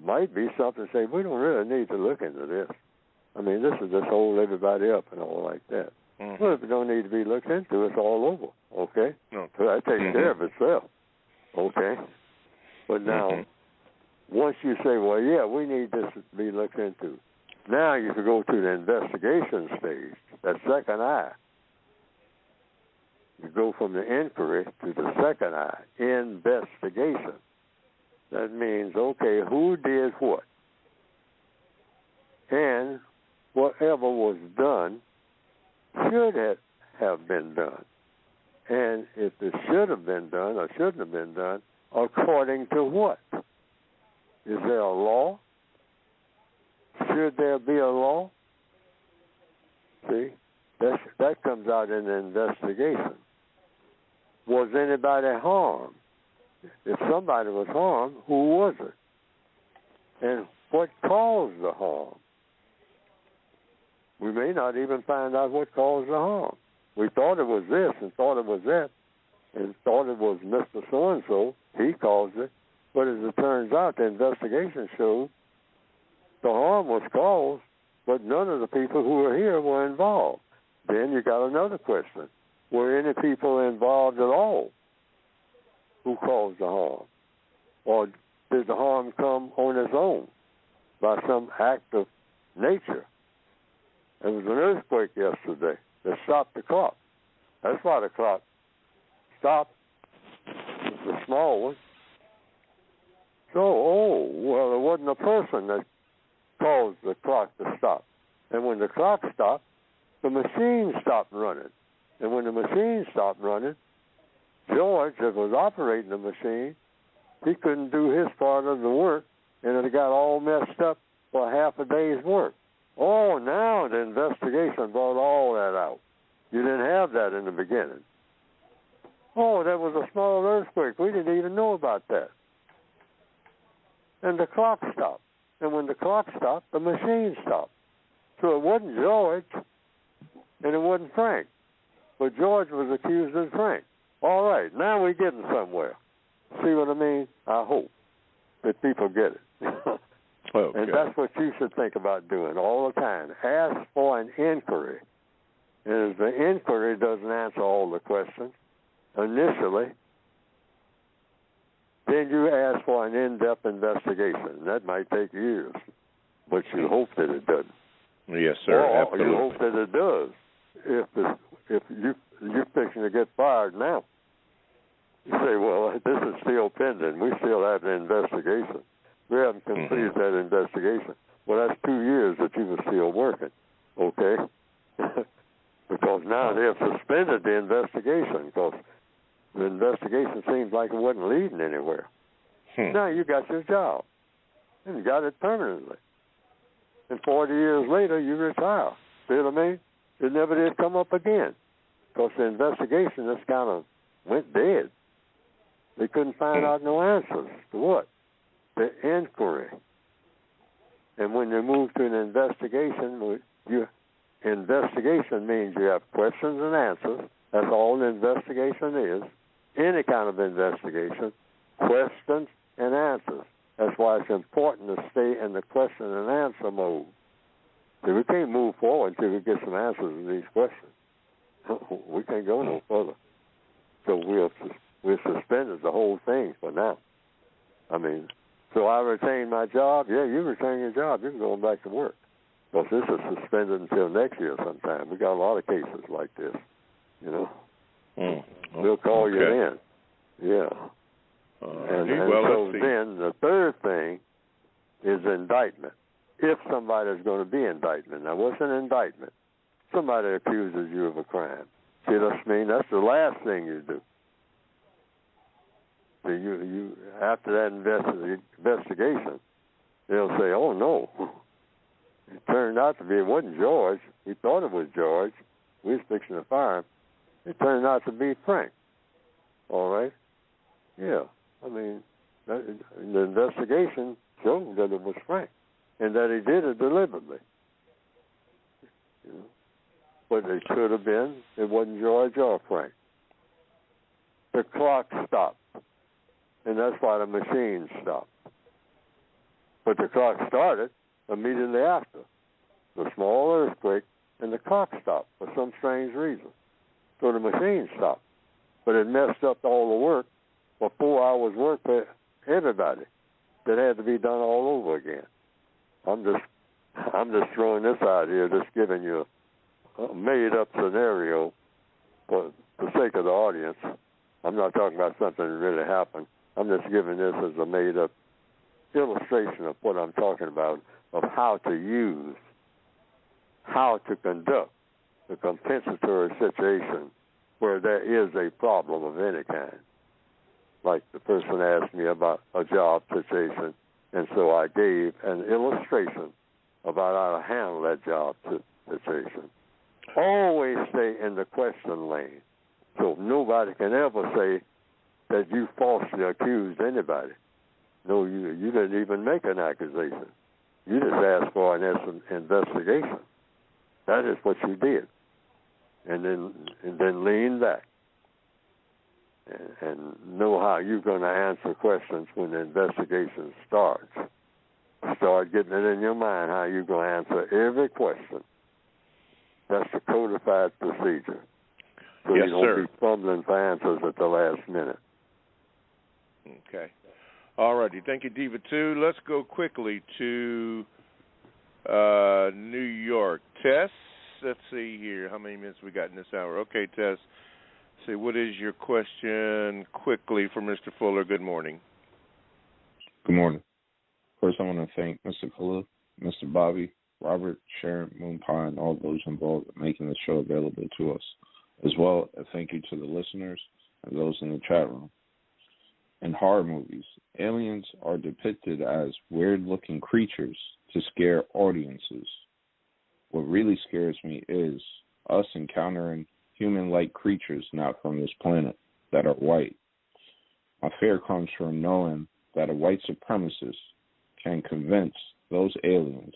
Might be something to say, we don't really need to look into this. I mean, this is just hold everybody up and all like that. Mm-hmm. Well, if it don't need to be looked into, it's all over, okay? So that takes care of itself, okay? But now, once you say, well, yeah, we need this to be looked into, now you can go to the investigation stage, that second eye. You go from the inquiry to the second eye, investigation. That means, okay, who did what? And whatever was done should have been done. And if it should have been done or shouldn't have been done, according to what? Is there a law? Should there be a law? See, that comes out in the investigation. Was anybody harmed? If somebody was harmed, who was it? And what caused the harm? We may not even find out what caused the harm. We thought it was this and thought it was that and thought it was Mr. So-and-so. He caused it. But as it turns out, the investigation showed the harm was caused, but none of the people who were here were involved. Then you got another question. Were any people involved at all who caused the harm? Or did the harm come on its own by some act of nature? There was an earthquake yesterday that stopped the clock. That's why the clock stopped. It's a small one. So, well, it wasn't a person that caused the clock to stop. And when the clock stopped, the machine stopped running. And when the machine stopped running, George, that was operating the machine, he couldn't do his part of the work, and it got all messed up for half a day's work. Oh, now the investigation brought all that out. You didn't have that in the beginning. Oh, there was a small earthquake. We didn't even know about that. And the clock stopped. And when the clock stopped, the machine stopped. So it wasn't George, and it wasn't Frank. But George was accused of Frank. All right, now we're getting somewhere. See what I mean? I hope that people get it. Okay. And that's what you should think about doing all the time. Ask for an inquiry. And if the inquiry doesn't answer all the questions initially, then you ask for an in-depth investigation. That might take years, but you hope that it doesn't. Yes, sir. Or absolutely. You hope that it does. If you're fixing to get fired now, you say, well, this is still pending. We still have an investigation. We haven't completed that investigation. Well, that's 2 years that you were still working, okay? Because now they have suspended the investigation because the investigation seems like it wasn't leading anywhere. Now you got your job, and you got it permanently. And 40 years later, you retire. See what I mean? It never did come up again because the investigation just kind of went dead. They couldn't find out no answers to what? The inquiry. And when you move to an investigation, investigation means you have questions and answers. That's all an investigation is. Any kind of investigation, questions and answers. That's why it's important to stay in the question and answer mode. So we can't move forward until we get some answers to these questions. We can't go no further. So we're suspended the whole thing for now. I mean, so I retain my job. Yeah, you retain your job. You're going back to work. Because this is suspended until next year sometime. We got a lot of cases like this, you know. We'll call you in. Yeah. And so then the third thing is indictment. If somebody's going to be indictment. Now, what's an indictment? Somebody accuses you of a crime. See what I mean? That's the last thing you do. So you after that investigation, they'll say, oh, no. It turned out to be, it wasn't George. We thought it was George. We was fixing to fire him. It turned out to be Frank. All right? Yeah. I mean, the investigation showed that it was Frank and that he did it deliberately. You know? But it could have been, it wasn't George or Frank. The clock stopped, and that's why the machine stopped. But the clock started immediately after the small earthquake, and the clock stopped for some strange reason. So the machine stopped. But it messed up all the work for 4 hours work for everybody that had to be done all over again. I'm just throwing this out here, just giving you a made-up scenario for the sake of the audience. I'm not talking about something that really happened. I'm just giving this as a made-up illustration of what I'm talking about, of how to conduct the compensatory situation where there is a problem of any kind. Like the person asked me about a job situation, and so I gave an illustration about how to handle that job situation. Always stay in the question lane, so nobody can ever say that you falsely accused anybody. No, you didn't even make an accusation. You just asked for an investigation. That is what you did. And then lean back and know how you're going to answer questions when the investigation starts. Start getting it in your mind how you're going to answer every question. That's the codified procedure. So you don't be fumbling for answers at the last minute. Okay. All righty. Thank you, Diva 2. Let's go quickly to New York. Tess, let's see here. How many minutes we got in this hour? Okay, Tess. See, what is your question quickly for Mr. Fuller? Good morning. Good morning. First, I want to thank Mr. Fuller, Mr. Bobby, Robert, Sharon, Moonpie, and all those involved in making the show available to us. As well, a thank you to the listeners and those in the chat room. In horror movies, aliens are depicted as weird-looking creatures to scare audiences. What really scares me is us encountering human-like creatures not from this planet that are white. My fear comes from knowing that a white supremacist can convince those aliens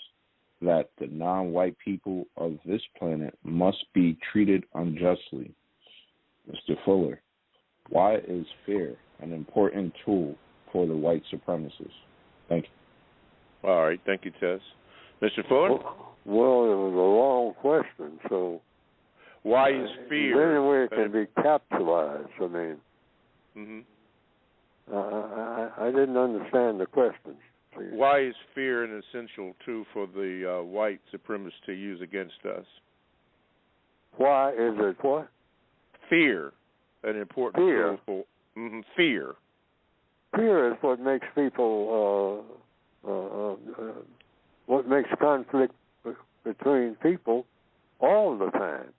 that the non-white people of this planet must be treated unjustly. Mr. Fuller, why is fear an important tool for the white supremacists? Thank you. All right. Thank you, Tess. Mr. Fuller? Well, it was a long question, so... Why is fear... Anyway, it can be capitalized. I mean... I didn't understand the question. Please. Why is fear an essential tool for the white supremacists to use against us? Why is it what? Fear, an important tool for... fear. Fear is what makes people... what makes conflict between people all the time.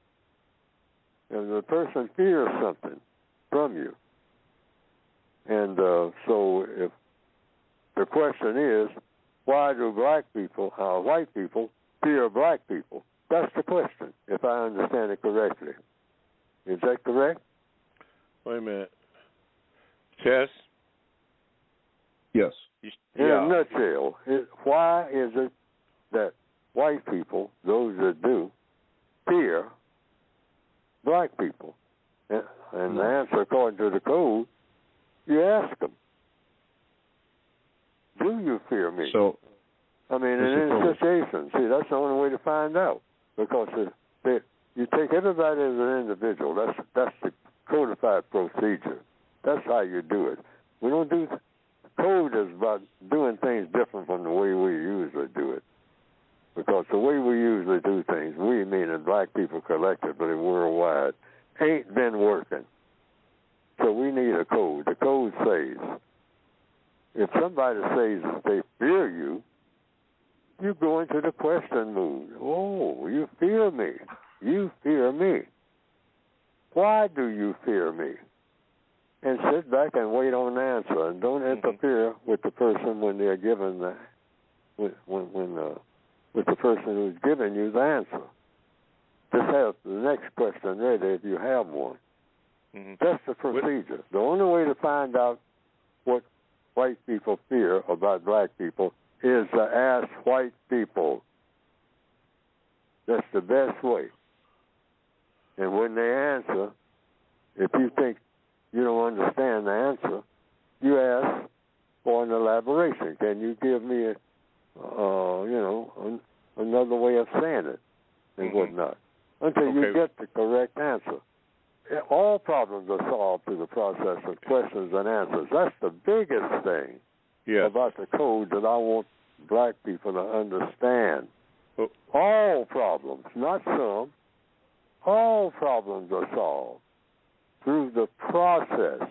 And the person fears something from you. And so if the question is, why do white people fear black people? That's the question, if I understand it correctly. Is that correct? Wait a minute. Tess? Yes. In a nutshell, why is it that white people, those that do, fear black people? And the answer, according to the code, you ask them, do you fear me? So, I mean, in any situation, see, that's the only way to find out. Because you take everybody as an individual. That's the codified procedure. That's how you do it. We don't do... Code is about doing things different from the way we usually do it. Because the way we usually do things, we meaning black people collectively worldwide, ain't been working. So we need a code. The code says, if somebody says they fear you, you go into the question mood. Oh, you fear me. You fear me. Why do you fear me? And sit back and wait on an answer, and don't interfere with the person when they're given the with the person who's giving you the answer. Just have the next question ready if you have one. That's the procedure. The only way to find out what white people fear about black people is to ask white people. That's the best way. And when they answer, if you think you don't understand the answer, you ask for an elaboration. Can you give me, another way of saying it and whatnot, until you get the correct answer. All problems are solved through the process of questions and answers. That's the biggest thing about the code that I want black people to understand. All problems, not some, all problems are solved through the process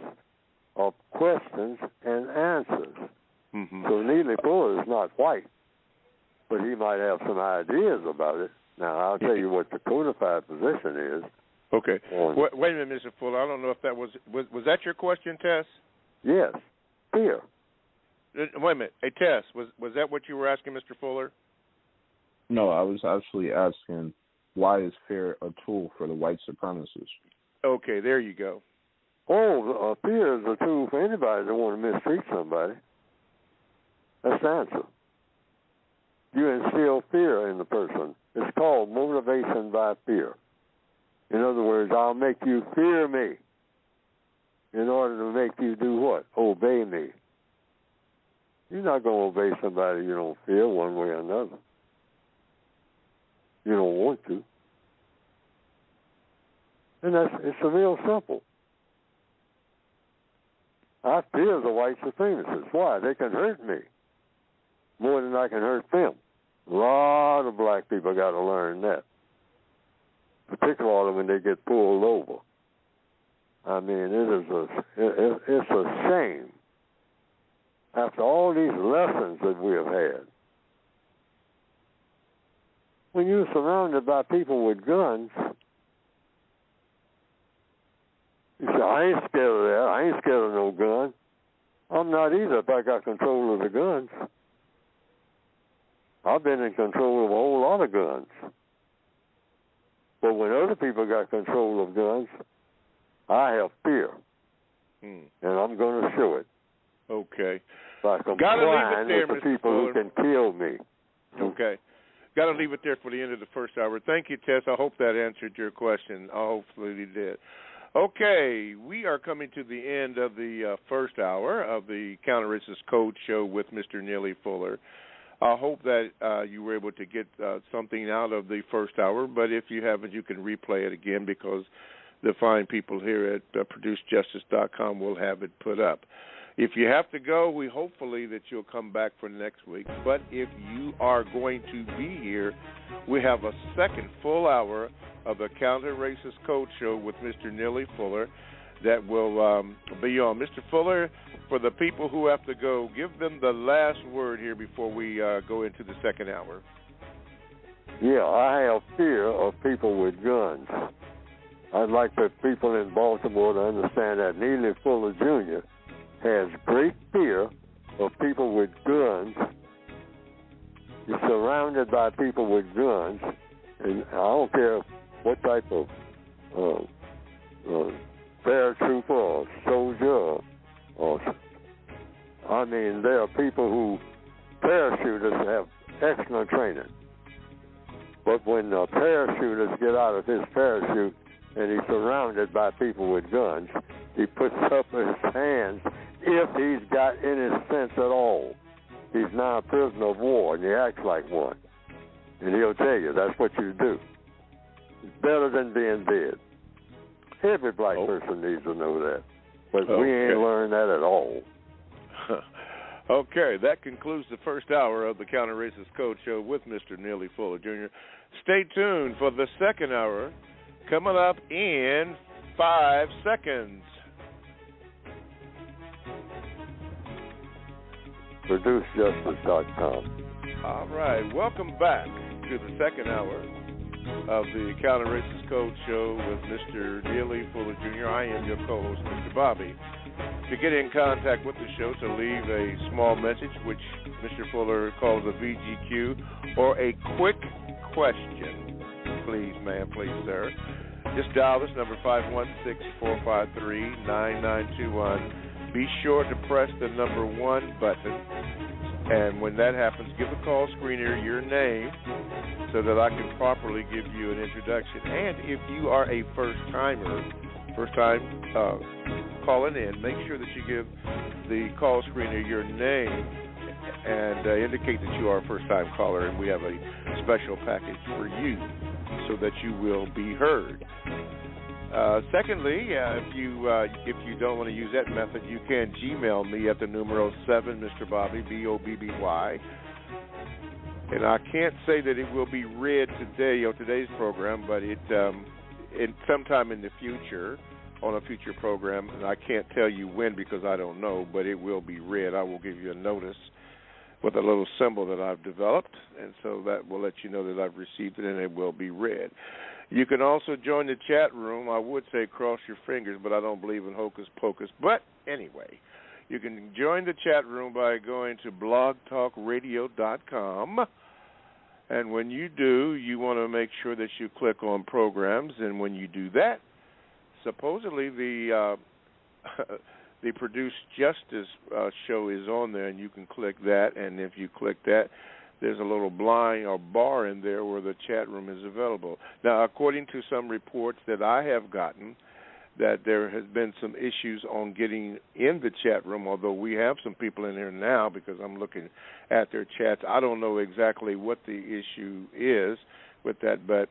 of questions and answers. So Neely Fuller is not white, but he might have some ideas about it. Now, I'll tell you what the codified position is. Okay. Wait a minute, Mr. Fuller. I don't know if that was that your question, Tess? Yes. Fear. Wait a minute. Hey, Tess, was that what you were asking, Mr. Fuller? No, I was actually asking, why is fear a tool for the white supremacists? Okay, there you go. Oh, fear is a tool for anybody that want to mistreat somebody. That's the answer. You instill fear in the person. It's called motivation by fear. In other words, I'll make you fear me in order to make you do what? Obey me. You're not going to obey somebody you don't fear one way or another. You don't want to. And it's real simple. I fear the white supremacists. Why? They can hurt me more than I can hurt them. A lot of black people got to learn that, particularly when they get pulled over. I mean, it's a shame. After all these lessons that we have had, when you're surrounded by people with guns, you say, I ain't scared of that. I ain't scared of no gun. I'm not either if I got control of the guns. I've been in control of a whole lot of guns. But when other people got control of guns, I have fear. And I'm going to show it. Okay. By complying with the people who can kill me. Okay. Got to leave it there for the end of the first hour. Thank you, Tess. I hope that answered your question. Hopefully it did. Okay, we are coming to the end of the first hour of the Counter-Racist Code Show with Mr. Neely Fuller. I hope that you were able to get something out of the first hour, but if you haven't, you can replay it again because the fine people here at ProduceJustice.com will have it put up. If you have to go, we hopefully that you'll come back for next week. But if you are going to be here, we have a second full hour of the Counter-Racist Code Show with Mr. Neely Fuller that will be on. Mr. Fuller, for the people who have to go, give them the last word here before we go into the second hour. Yeah, I have fear of people with guns. I'd like the people in Baltimore to understand that Neely Fuller Jr. has great fear of people with guns. He's surrounded by people with guns, and I don't care what type of paratrooper or soldier I mean, there are people who, parachutists have excellent training. But when parachutists get out of his parachute and he's surrounded by people with guns, he puts up his hands if he's got any sense at all. He's now a prisoner of war, and he acts like one. And he'll tell you that's what you do. It's better than being dead. Every black person needs to know that. But we ain't learned that at all. Okay, that concludes the first hour of the Counter Racist Code Show with Mr. Neely Fuller Jr. Stay tuned for the second hour coming up in 5 seconds. ProduceJustice.com. All right, welcome back to the second hour of the Counter Racist Code Show with Mr. Neely Fuller Jr. I am your co-host, Mr. Bobby. To get in contact with the show, to leave a small message, which Mr. Fuller calls a VGQ, or a quick question, please, ma'am, please, sir, just dial this number, 516-453-9921. Be sure to press the number 1 button, and when that happens, give the call screener your name so that I can properly give you an introduction. And if you are a first-time calling in, make sure that you give the call screener your name and indicate that you are a first-time caller, and we have a special package for you so that you will be heard. Secondly, if you don't want to use that method, you can Gmail me at the numero 7, Mr. Bobby, Bobby. And I can't say that it will be read today on today's program, but sometime in the future, on a future program, and I can't tell you when because I don't know, but it will be read. I will give you a notice with a little symbol that I've developed, and so that will let you know that I've received it and it will be read. You can also join the chat room. I would say cross your fingers, but I don't believe in hocus pocus. But anyway, you can join the chat room by going to blogtalkradio.com. And when you do, you want to make sure that you click on programs. And when you do that, supposedly the Produce Justice show is on there, and you can click that. And if you click that, there's a little blind or bar in there where the chat room is available. Now, according to some reports that I have gotten, that there has been some issues on getting in the chat room, although we have some people in here now because I'm looking at their chats. I don't know exactly what the issue is with that, but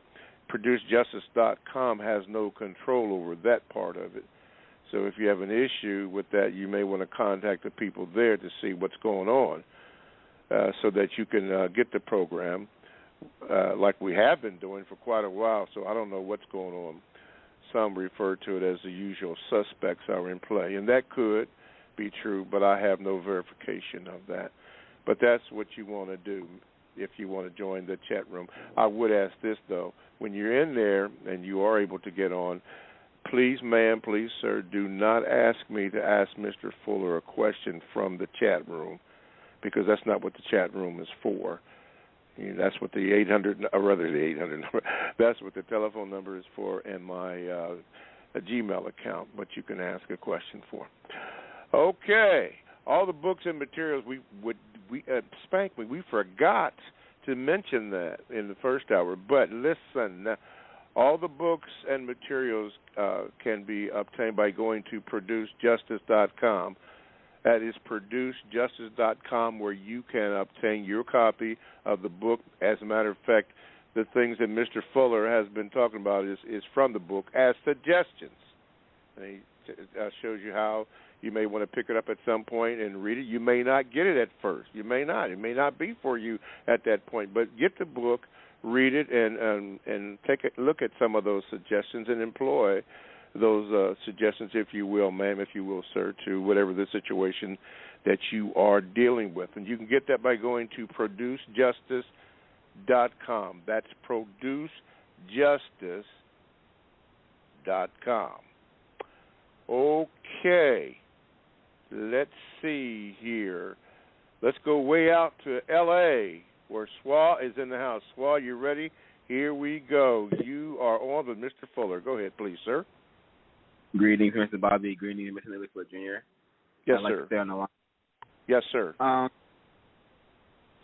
ProduceJustice.com has no control over that part of it. So if you have an issue with that, you may want to contact the people there to see what's going on. So that you can get the program like we have been doing for quite a while. So I don't know what's going on. Some refer to it as the usual suspects are in play, and that could be true, but I have no verification of that. But that's what you want to do if you want to join the chat room. I would ask this, though. When you're in there and you are able to get on, please, ma'am, please, sir, do not ask me to ask Mr. Fuller a question from the chat room, because that's not what the chat room is for. That's what the 800, or rather the 800 number, that's what the telephone number is for, and my Gmail account, what you can ask a question for. Okay, all the books and materials, we forgot to mention that in the first hour, but listen, all the books and materials can be obtained by going to ProduceJustice.com. That is ProduceJustice.com, where you can obtain your copy of the book. As a matter of fact, the things that Mr. Fuller has been talking about is from the book as suggestions. And he shows you how you may want to pick it up at some point and read it. You may not get it at first. You may not. It may not be for you at that point. But get the book, read it, and take a look at some of those suggestions and employ those suggestions, if you will, ma'am, if you will, sir, to whatever the situation that you are dealing with. And you can get that by going to ProduceJustice.com. That's ProduceJustice.com. Okay, let's see here. Let's go way out to L.A., where Swa is in the house. Swa, you ready? Here we go. You are on with Mr. Fuller. Go ahead, please, sir. Greetings, Mr. Bobby. Greetings, Mr. Neely Fuller Jr. Yes, I'd like sir. to stay on the line. Yes, sir. Mr.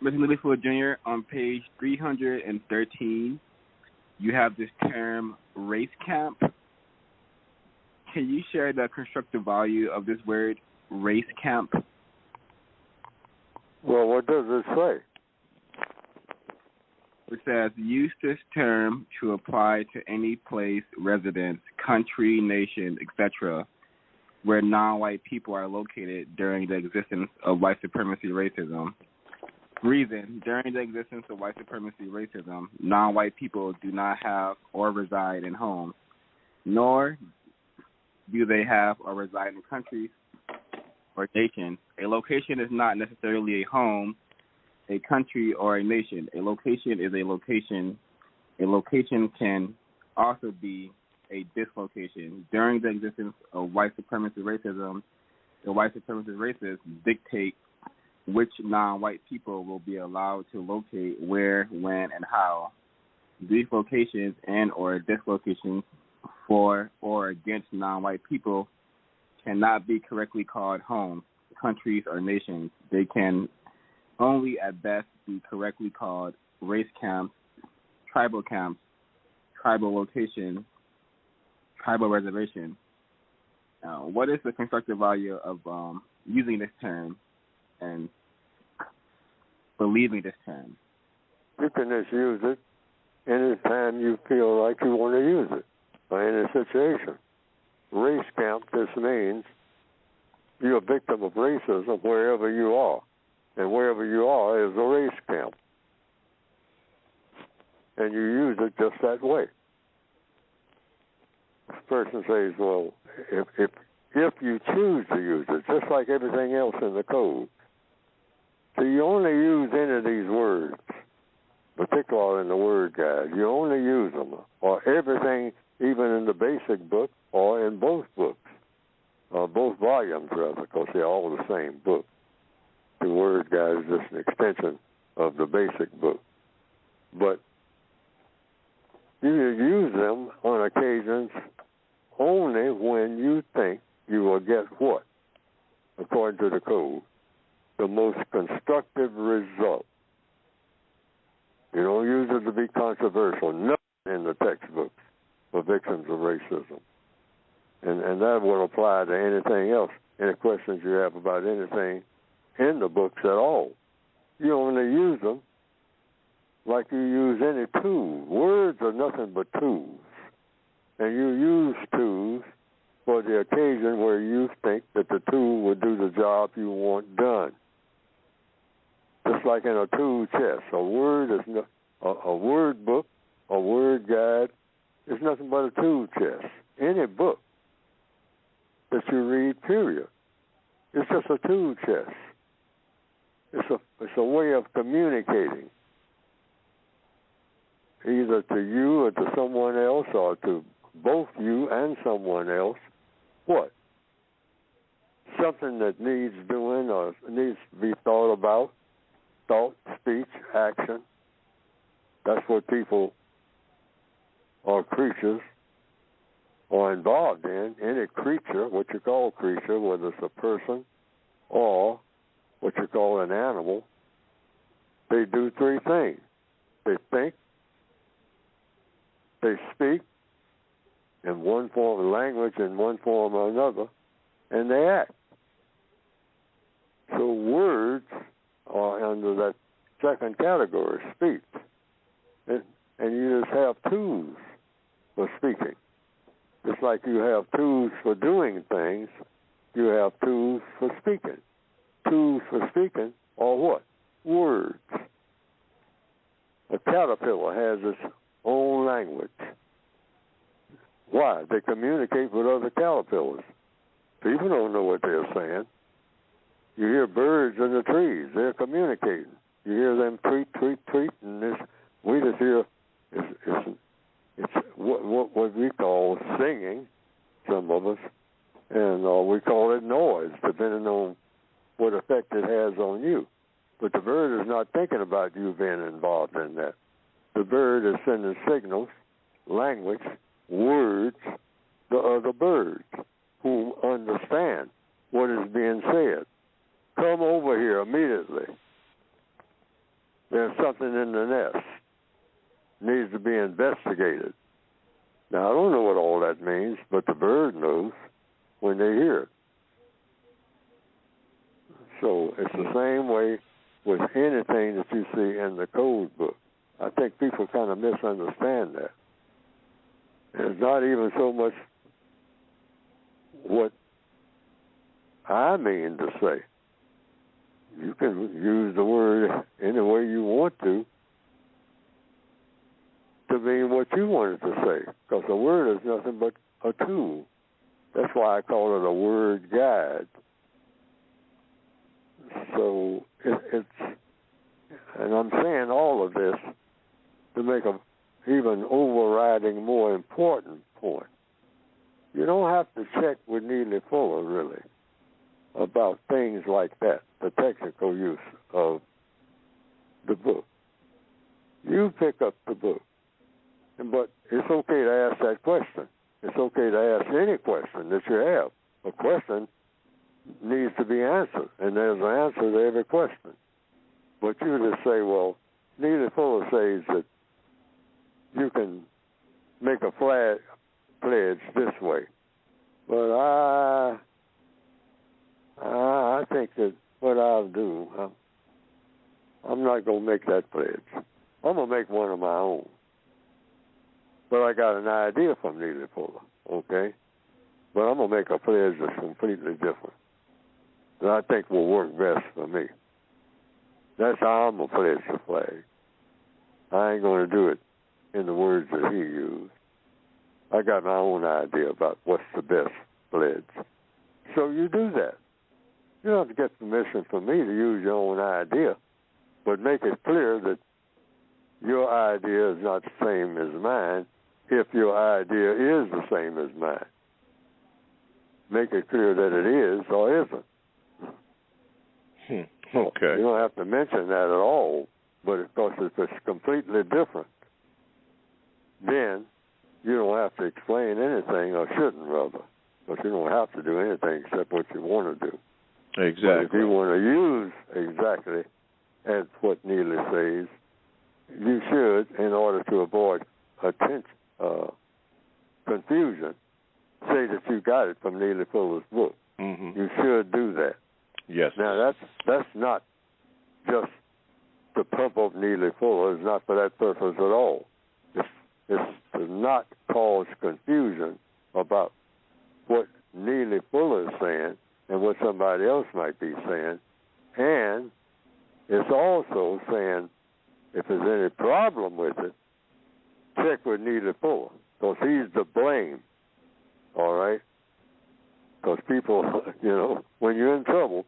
Neely Fuller Jr., on page 313, you have this term, race camp. Can you share the constructive value of this word, race camp? Well, what does it say? It says, use this term to apply to any place, residence, country, nation, etc., where non-white people are located during the existence of white supremacy racism. Reason: during the existence of white supremacy racism, non-white people do not have or reside in homes, nor do they have or reside in countries or nations. A location is not necessarily a home, a country, or a nation. A location is a location. A location can also be a dislocation. During the existence of white supremacy racism, the white supremacist racists dictate which non-white people will be allowed to locate where, when, and how. These locations and or dislocations for or against non-white people cannot be correctly called homes, countries, or nations. They can only at best be correctly called race camps, tribal location, tribal reservation. What is the constructive value of using this term and believing this term? You can just use it anytime you feel like you want to use it, or in a situation. Race camp just means you're a victim of racism wherever you are, and wherever you are is a race camp. And you use it just that way. This person says, well, if you choose to use it, just like everything else in the code, so you only use any of these words, particularly in the word guide. You only use them, or everything, even in the basic book, or in both books, or both volumes, rather, because they're all the same book. The word guide is just an extension of the basic book. But you use them on occasions only when you think you will get what, according to the code, the most constructive result. You don't use it to be controversial. Nothing in the textbooks for victims of racism. And that will apply to anything else, any questions you have about anything in the books at all. You only use them like you use any tool. Words are nothing but tools. And you use tools for the occasion where you think that the tool will do the job you want done. Just like in a tool chest, a word book, a word guide is nothing but a tool chest. Any book that you read, period, it's just a tool chest. It's a way of communicating, either to you or to someone else, or to both you and someone else. What? Something that needs doing or needs to be thought about. Thought, speech, action. That's what people or creatures are involved in. Any creature, what you call a creature, whether it's a person or what you call an animal, they do three things. They think, they speak in one form of language, in one form or another, and they act. So words are under that second category, speech. And you just have tools for speaking. Just like you have tools for doing things, you have tools for speaking. Tools for speaking are what? Words. A caterpillar has its own language. Why? They communicate with other caterpillars. People don't know what they're saying. You hear birds in the trees. They're communicating. You hear them tweet, tweet, tweet, and we just hear it's what we call singing, some of us, and we call it noise, depending on what effect it has on you. But the bird is not thinking about you being involved in that. The bird is sending signals, language, words to other birds who understand what is being said. Come over here immediately. There's something in the nest. Needs to be investigated. Now, I don't know what all that means, but the bird knows when they hear it. So it's the same way with anything that you see in the code book. I think people kind of misunderstand that. It's not even so much what I mean to say. You can use the word any way you want to mean what you want it to say, because a word is nothing but a tool. That's why I call it a word guide. So it's, and I'm saying all of this to make a even overriding, more important point. You don't have to check with Neely Fuller, really, about things like that, the technical use of the book. You pick up the book, but it's okay to ask that question. It's okay to ask any question that you have. A question needs to be answered, and there's an answer to every question. But you just say, well, Neely Fuller says that you can make a pledge this way. But I think that what I'll do, I'm not going to make that pledge. I'm going to make one of my own. But I got an idea from Neely Fuller, okay? But I'm going to make a pledge that's completely different that I think will work best for me. That's how I'm going to pledge the flag. I ain't going to do it in the words that he used. I got my own idea about what's the best pledge. So you do that. You don't have to get permission from me to use your own idea, but make it clear that your idea is not the same as mine if your idea is the same as mine. Make it clear that it is or isn't. Okay. You don't have to mention that at all, but of course if it's completely different, then you don't have to explain anything, or shouldn't rather, but you don't have to do anything except what you want to do. Exactly. But if you want to use exactly as what Neely says, you should, in order to avoid confusion, say that you got it from Neely Fuller's book. Mm-hmm. You should do that. Yes. Now, that's not just to pump up Neely Fuller. It's not for that purpose at all. It's to not cause confusion about what Neely Fuller is saying and what somebody else might be saying. And it's also saying if there's any problem with it, check with Neely Fuller, because he's to blame, all right? Because people, when you're in trouble,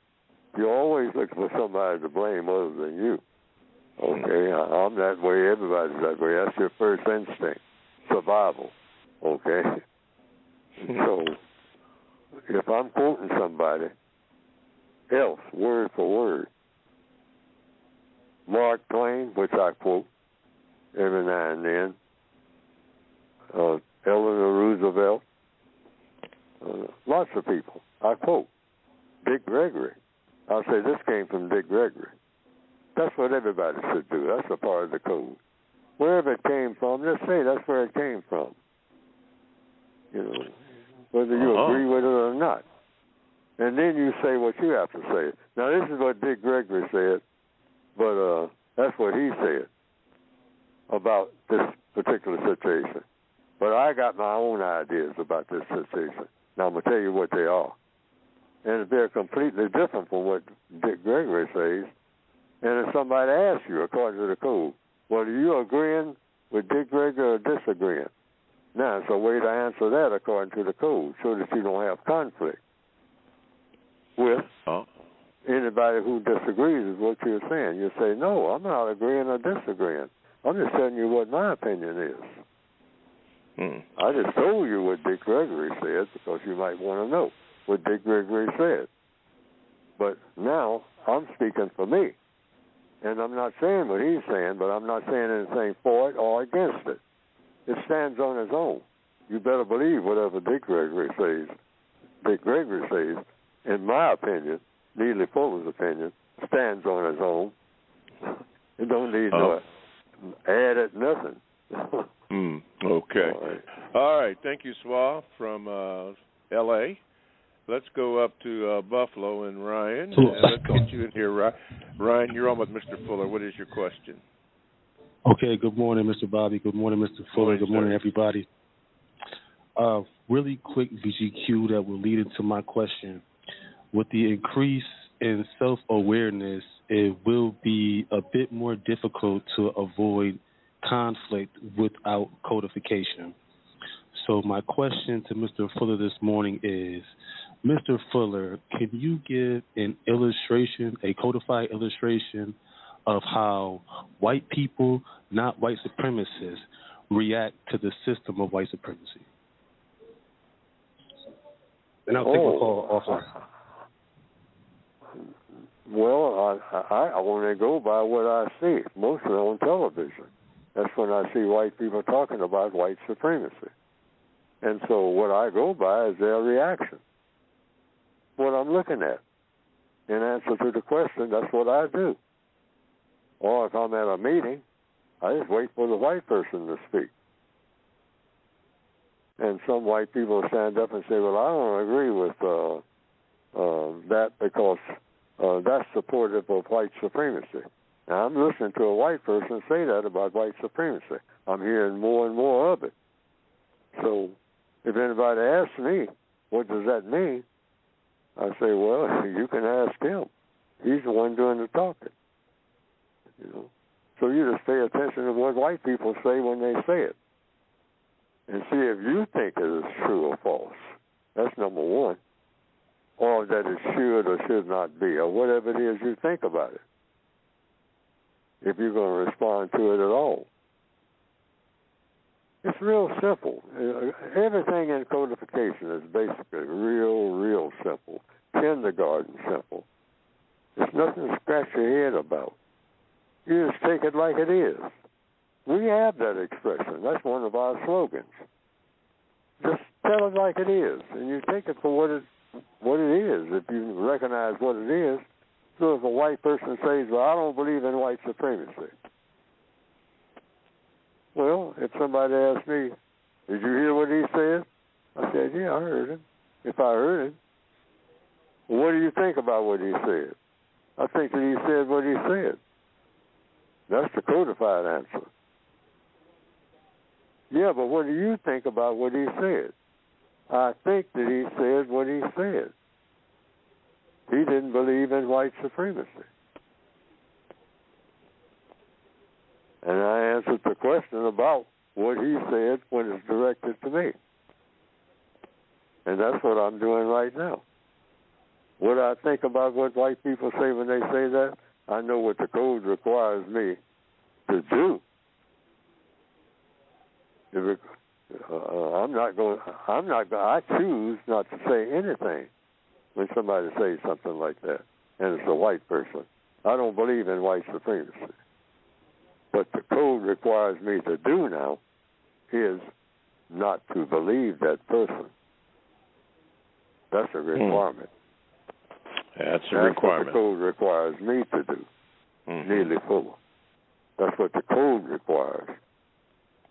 you're always looking for somebody to blame other than you. Okay, I'm that way, everybody's that way. That's your first instinct, survival, okay? So if I'm quoting somebody else, word for word, Mark Twain, which I quote every now and then, Eleanor Roosevelt, lots of people, I quote. Dick Gregory. I'll say this came from Dick Gregory. That's what everybody should do. That's a part of the code. Wherever it came from, just say that's where it came from. Whether you agree with it or not. And then you say what you have to say. Now, this is what Dick Gregory said, but that's what he said about this particular situation. But I got my own ideas about this situation. Now, I'm going to tell you what they are. And if they're completely different from what Dick Gregory says, and if somebody asks you, according to the code, well, are you agreeing with Dick Gregory or disagreeing? Now, it's a way to answer that according to the code so that you don't have conflict with anybody who disagrees with what you're saying. You say, no, I'm not agreeing or disagreeing. I'm just telling you what my opinion is. I just told you what Dick Gregory said because you might want to know what Dick Gregory said. But now I'm speaking for me. And I'm not saying what he's saying, but I'm not saying anything for it or against it. It stands on its own. You better believe whatever Dick Gregory says. Dick Gregory says, in my opinion, Neely Fuller's opinion, stands on its own. It don't need no added nothing. Okay. All right. Thank you, Swa, from L.A. Let's go up to Buffalo and Ryan. Let's get you in here, Ryan. You're on with Mr. Fuller. What is your question? Okay. Good morning, Mr. Bobby. Good morning, Mr. Fuller. Good morning, everybody. Really quick VGQ that will lead into my question. with the increase in self-awareness, it will be a bit more difficult to avoid conflict without codification. So my question to Mr. Fuller this morning is, Mr. Fuller, can you give an illustration, a codified illustration of how white people, not white supremacists, react to the system of white supremacy? And I'll take a call offline. Well, I only go by what I see, mostly on television. That's when I see white people talking about white supremacy. And so what I go by is their reaction, what I'm looking at. In answer to the question, that's what I do. Or if I'm at a meeting, I just wait for the white person to speak. And some white people stand up and say, well, I don't agree with that because that's supportive of white supremacy. Now, I'm listening to a white person say that about white supremacy. I'm hearing more and more of it. So if anybody asks me, what does that mean? I say, well, you can ask him. He's the one doing the talking. You know, so you just pay attention to what white people say when they say it, and see if you think it is true or false. That's number one. Or that it should or should not be, or whatever it is you think about it, if you're going to respond to it at all. It's real simple. Everything in codification is basically real simple. Kindergarten simple. There's nothing to scratch your head about. You just take it like it is. We have that expression. That's one of our slogans. Just tell it like it is, and you take it for what it is, if you recognize what it is. So if a white person says, well, I don't believe in white supremacy. Well, if somebody asks me, did you hear what he said? I said, yeah, I heard him. If I heard him, well, what do you think about what he said? I think that he said what he said. That's the codified answer. Yeah, but what do you think about what he said? I think that he said what he said. He didn't believe in white supremacy. And I answered the question about what he said when it's directed to me. And that's what I'm doing right now. What I think about what white people say when they say that, I know what the code requires me to do. I choose not to say anything when somebody says something like that, and it's a white person. I don't believe in white supremacy. But the code requires me to do now is not to believe that person. That's a requirement. That's a requirement. That's what the code requires me to do, Neely Fuller. That's what the code requires.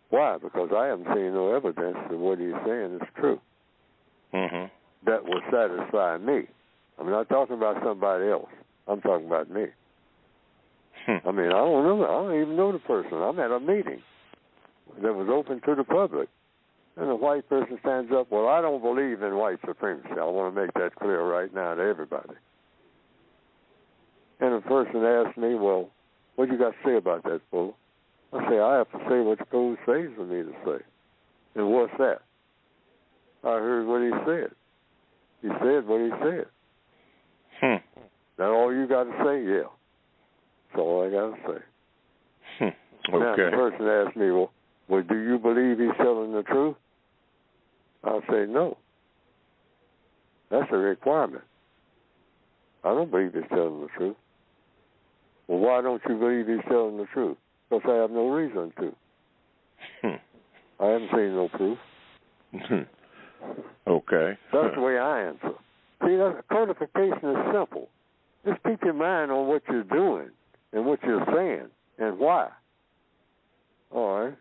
Why? Because I haven't seen no evidence that what he's saying is true. That will satisfy me. I'm not talking about somebody else. I'm talking about me. I mean, I don't know. I don't even know the person. I'm at a meeting that was open to the public. And a white person stands up, well, I don't believe in white supremacy. I want to make that clear right now to everybody. And a person asks me, well, what you got to say about that, Fuller? I say, I have to say what the code says for me to say. And what's that? I heard what he said. He said what he said. That all you got to say? Yeah. That's all I got to say. Okay. Now, the person asks me, well, do you believe he's telling the truth? I'll say no. That's a requirement. I don't believe he's telling the truth. Well, why don't you believe he's telling the truth? Because I have no reason to. I haven't seen no proof. Okay. That's the way I answer. See, that codification is simple. Just keep your mind on what you're doing and what you're saying and why. All right.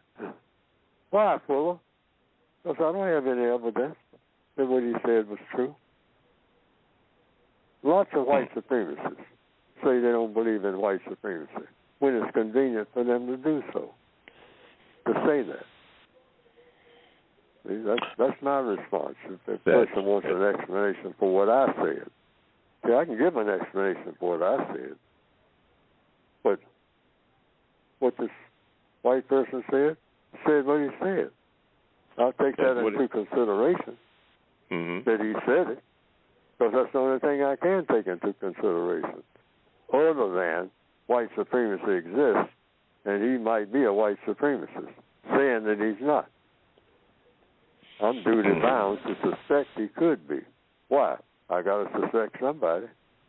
Why, Fuller? Because I don't have any evidence that what he said was true. Lots of white supremacists say they don't believe in white supremacy when it's convenient for them to do so, to say that. See, that's my response. If the person wants an explanation for what I said, See, I can give an explanation for what I said, but what this white person said what he said. I'll take that into consideration that he said it, because that's the only thing I can take into consideration, other than white supremacy exists, and he might be a white supremacist, saying that he's not. I'm duty bound to suspect he could be. Why? I got to suspect somebody.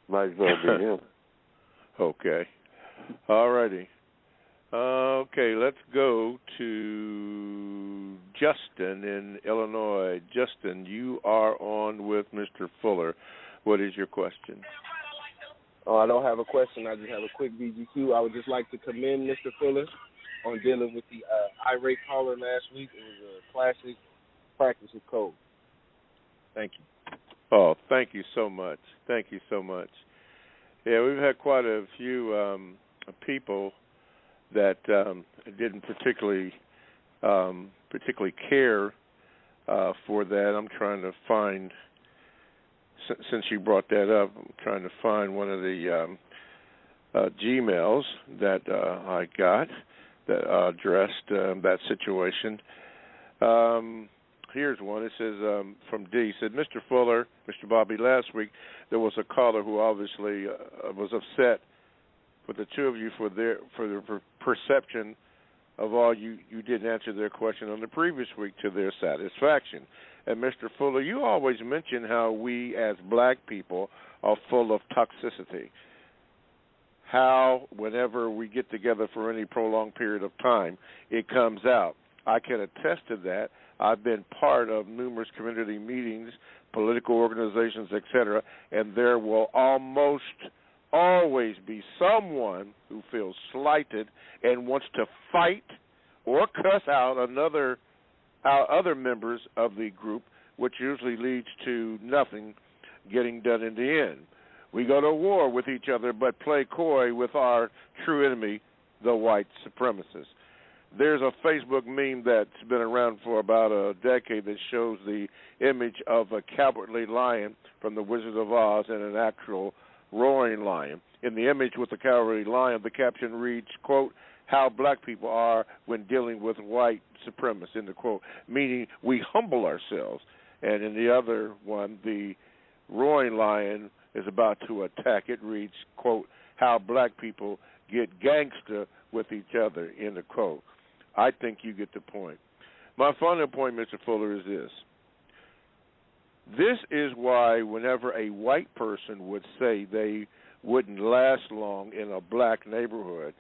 Might as well be him. Okay. All righty. Okay, let's go to Justin in Illinois. Justin, you are on with Mr. Fuller. What is your question? Oh, I don't have a question. I just have a quick BGQ. I would just like to commend Mr. Fuller on dealing with the irate caller last week. It was a classic practice of code. Thank you. Oh, thank you so much. Thank you so much. Yeah, we've had quite a few people that didn't particularly care for that. I'm trying to find, since you brought that up, I'm trying to find one of the Gmails that I got that addressed that situation. Here's one. It says from D. It said, Mr. Fuller, Mr. Bobby, last week there was a caller who obviously was upset with the two of you for the perception of all you didn't answer their question on the previous week to their satisfaction. And Mr. Fuller, you always mention how we as black people are full of toxicity. How whenever we get together for any prolonged period of time, it comes out. I can attest to that. I've been part of numerous community meetings, political organizations, etc., and there will almost always be someone who feels slighted and wants to fight or cuss out other members of the group, which usually leads to nothing getting done in the end. We go to war with each other but play coy with our true enemy, the white supremacists. There's a Facebook meme that's been around for about a decade that shows the image of a cowardly lion from The Wizard of Oz and an actual roaring lion. In the image with the cowardly lion, the caption reads, quote, how black people are when dealing with white supremacists, end of quote, meaning we humble ourselves. And in the other one, the roaring lion is about to attack. It reads, quote, how black people get gangster with each other, end of quote. I think you get the point. My final point, Mr. Fuller, is this. This is why whenever a white person would say they wouldn't last long in a black neighborhood,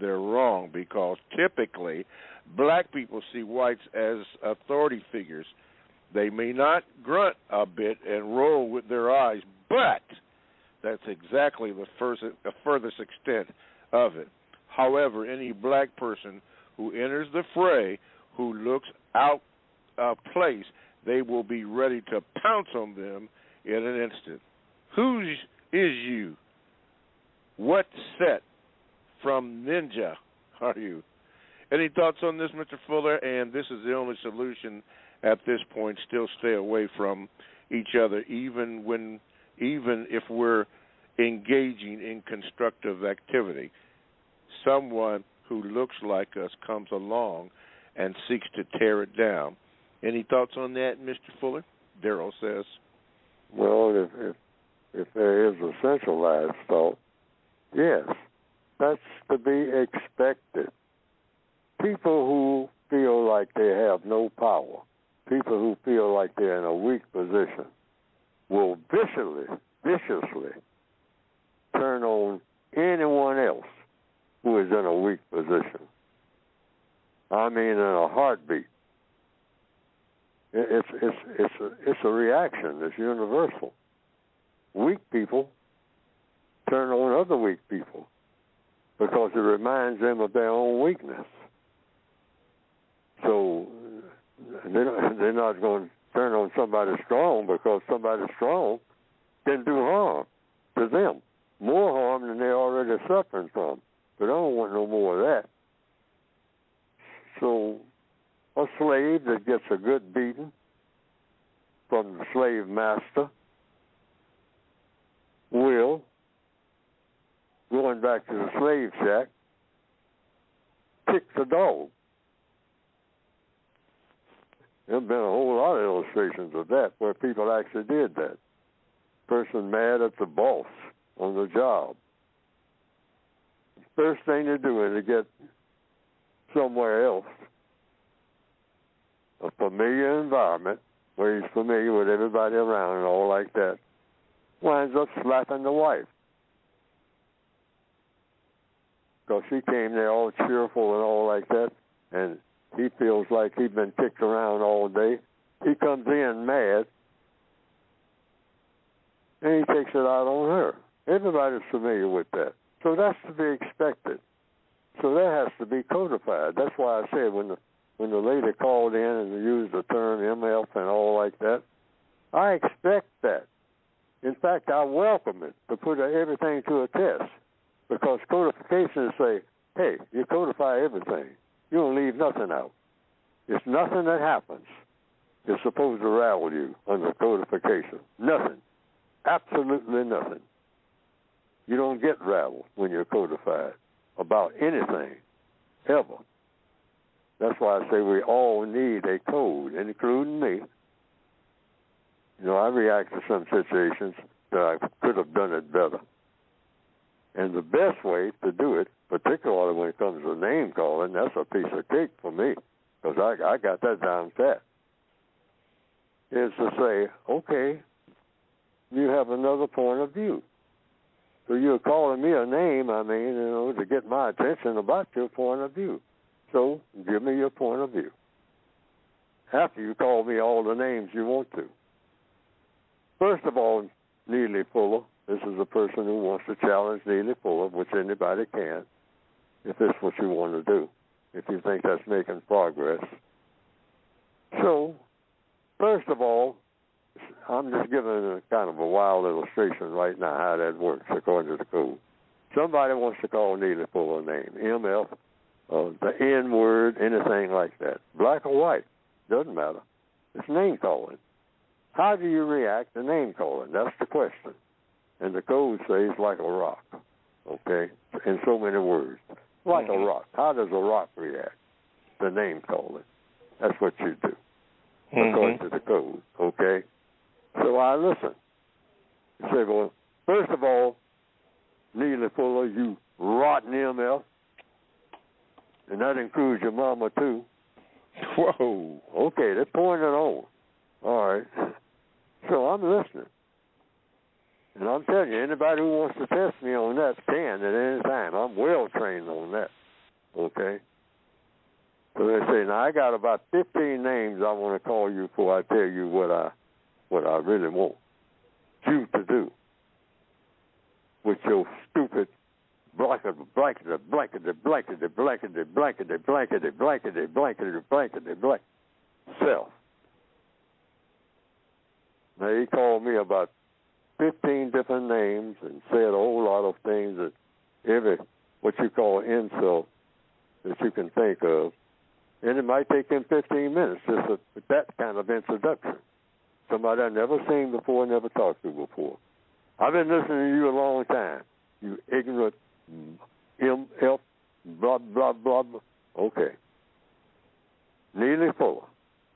they're wrong, because typically black people see whites as authority figures. They may not grunt a bit and roll with their eyes, but that's exactly the furthest extent of it. However, any black person who enters the fray, who looks out of place, they will be ready to pounce on them in an instant. Who is you? What set from ninja are you? Any thoughts on this, Mr. Fuller? And this is the only solution at this point. Still stay away from each other, even if we're engaging in constructive activity. Someone who looks like us comes along and seeks to tear it down. Any thoughts on that, Mr. Fuller? Darrell says. Well, if there is a centralized thought, yes, that's to be expected. People who feel like they have no power, people who feel like they're in a weak position, will viciously turn on anyone else who is in a weak position. I mean, in a heartbeat. It's a reaction. It's universal. Weak people turn on other weak people because it reminds them of their own weakness. So they're not going to turn on somebody strong because somebody strong can do harm to them, more harm than they're already suffering from. But I don't want no more of that. So a slave that gets a good beating from the slave master will, going back to the slave shack, kick the dog. There have been a whole lot of illustrations of that where people actually did that. Person mad at the boss on the job. First thing they do is to get somewhere else, a familiar environment where he's familiar with everybody around and all like that, winds up slapping the wife. Because she came there all cheerful and all like that, and he feels like he's been kicked around all day. He comes in mad, and he takes it out on her. Everybody's familiar with that. So that's to be expected. So that has to be codified. That's why I said when the lady called in and used the term MF and all like that, I expect that. In fact, I welcome it to put everything to a test, because codification say, hey, you codify everything. You don't leave nothing out. It's nothing that happens is supposed to rattle you under codification. Nothing. Absolutely nothing. You don't get rattled when you're codified about anything, ever. That's why I say we all need a code, including me. You know, I react to some situations that I could have done it better. And the best way to do it, particularly when it comes to name calling, that's a piece of cake for me, because I got that down pat, is to say, okay, you have another point of view. So you're calling me a name, to get my attention about your point of view. So give me your point of view. After you call me all the names you want to. First of all, Neely Fuller. This is a person who wants to challenge Neely Fuller, which anybody can, if that's what you want to do, if you think that's making progress. So, first of all, I'm just giving a kind of a wild illustration right now how that works according to the code. Somebody wants to call Neely Fuller a name, MF, the N word, anything like that. Black or white, doesn't matter. It's name calling. How do you react to name calling? That's the question. And the code says like a rock, okay, in so many words. Like a rock. How does a rock react to name calling? That's what you do, according to the code, okay? So I listen. You say, well, first of all, Neely Fuller, you rotten MF, and that includes your mama, too. Whoa. Okay, they're pouring it on. All right. So I'm listening. And I'm telling you, anybody who wants to test me on that can at any time. I'm well trained on that. Okay? So they say, now I got about 15 names I want to call you before I tell you what I really want you to do with your stupid blankety self. Now he called me about 15 different names and said a whole lot of things that every, what you call insult that you can think of. And it might take him 15 minutes just with that kind of introduction. Somebody I've never seen before, never talked to before. I've been listening to you a long time. You ignorant MF, blah, blah, blah, blah. Okay. Neely Fuller,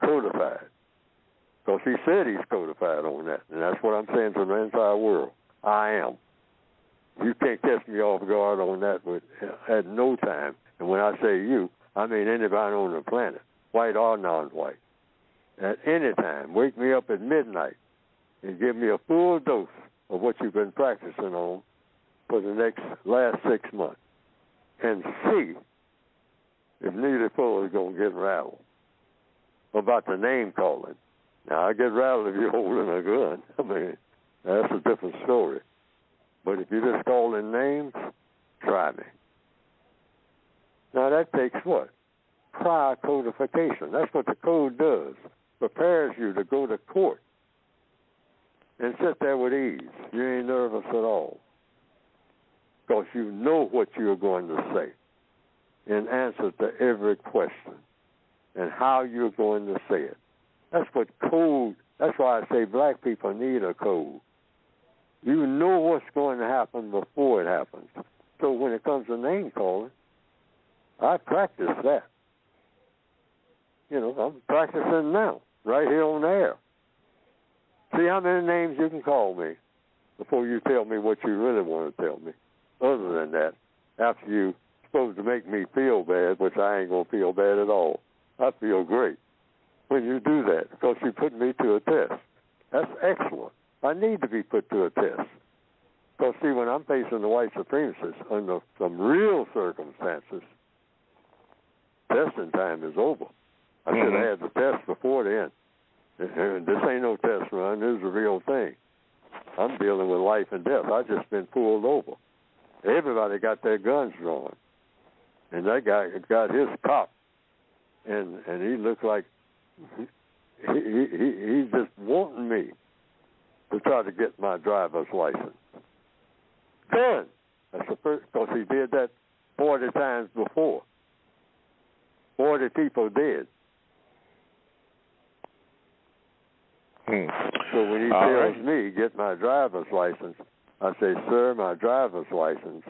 codified. Because he said he's codified on that. And that's what I'm saying to the entire world. I am. You can't catch me off guard on that at no time. And when I say you, I mean anybody on the planet, white or non-white. At any time, wake me up at midnight and give me a full dose of what you've been practicing on for the last 6 months. And see if Neely Fuller is going to get rattled about the name calling. Now, I get rattled if you're holding a gun. I mean, that's a different story. But if you're just calling names, try me. Now, that takes what? Prior codification. That's what the code does. Prepares you to go to court and sit there with ease. You ain't nervous at all. Because you know what you're going to say in answer to every question and how you're going to say it. That's what code, that's why I say black people need a code. You know what's going to happen before it happens. So when it comes to name calling, I practice that. You know, I'm practicing now, right here on the air. See how many names you can call me before you tell me what you really want to tell me. Other than that, after you're supposed to make me feel bad, which I ain't going to feel bad at all. I feel great when you do that because you put me to a test. That's excellent. I need to be put to a test. Because, see, when I'm facing the white supremacists under some real circumstances, testing time is over. I should have had the test before then. This ain't no test run. This is a real thing. I'm dealing with life and death. I've just been pulled over. Everybody got their guns drawn. And that guy got his cop. And he looked like he's just wanting me to try to get my driver's license. Gun! That's the first, because he did that 40 times before. 40 people did. So when he tells me, get my driver's license, I say, sir, my driver's license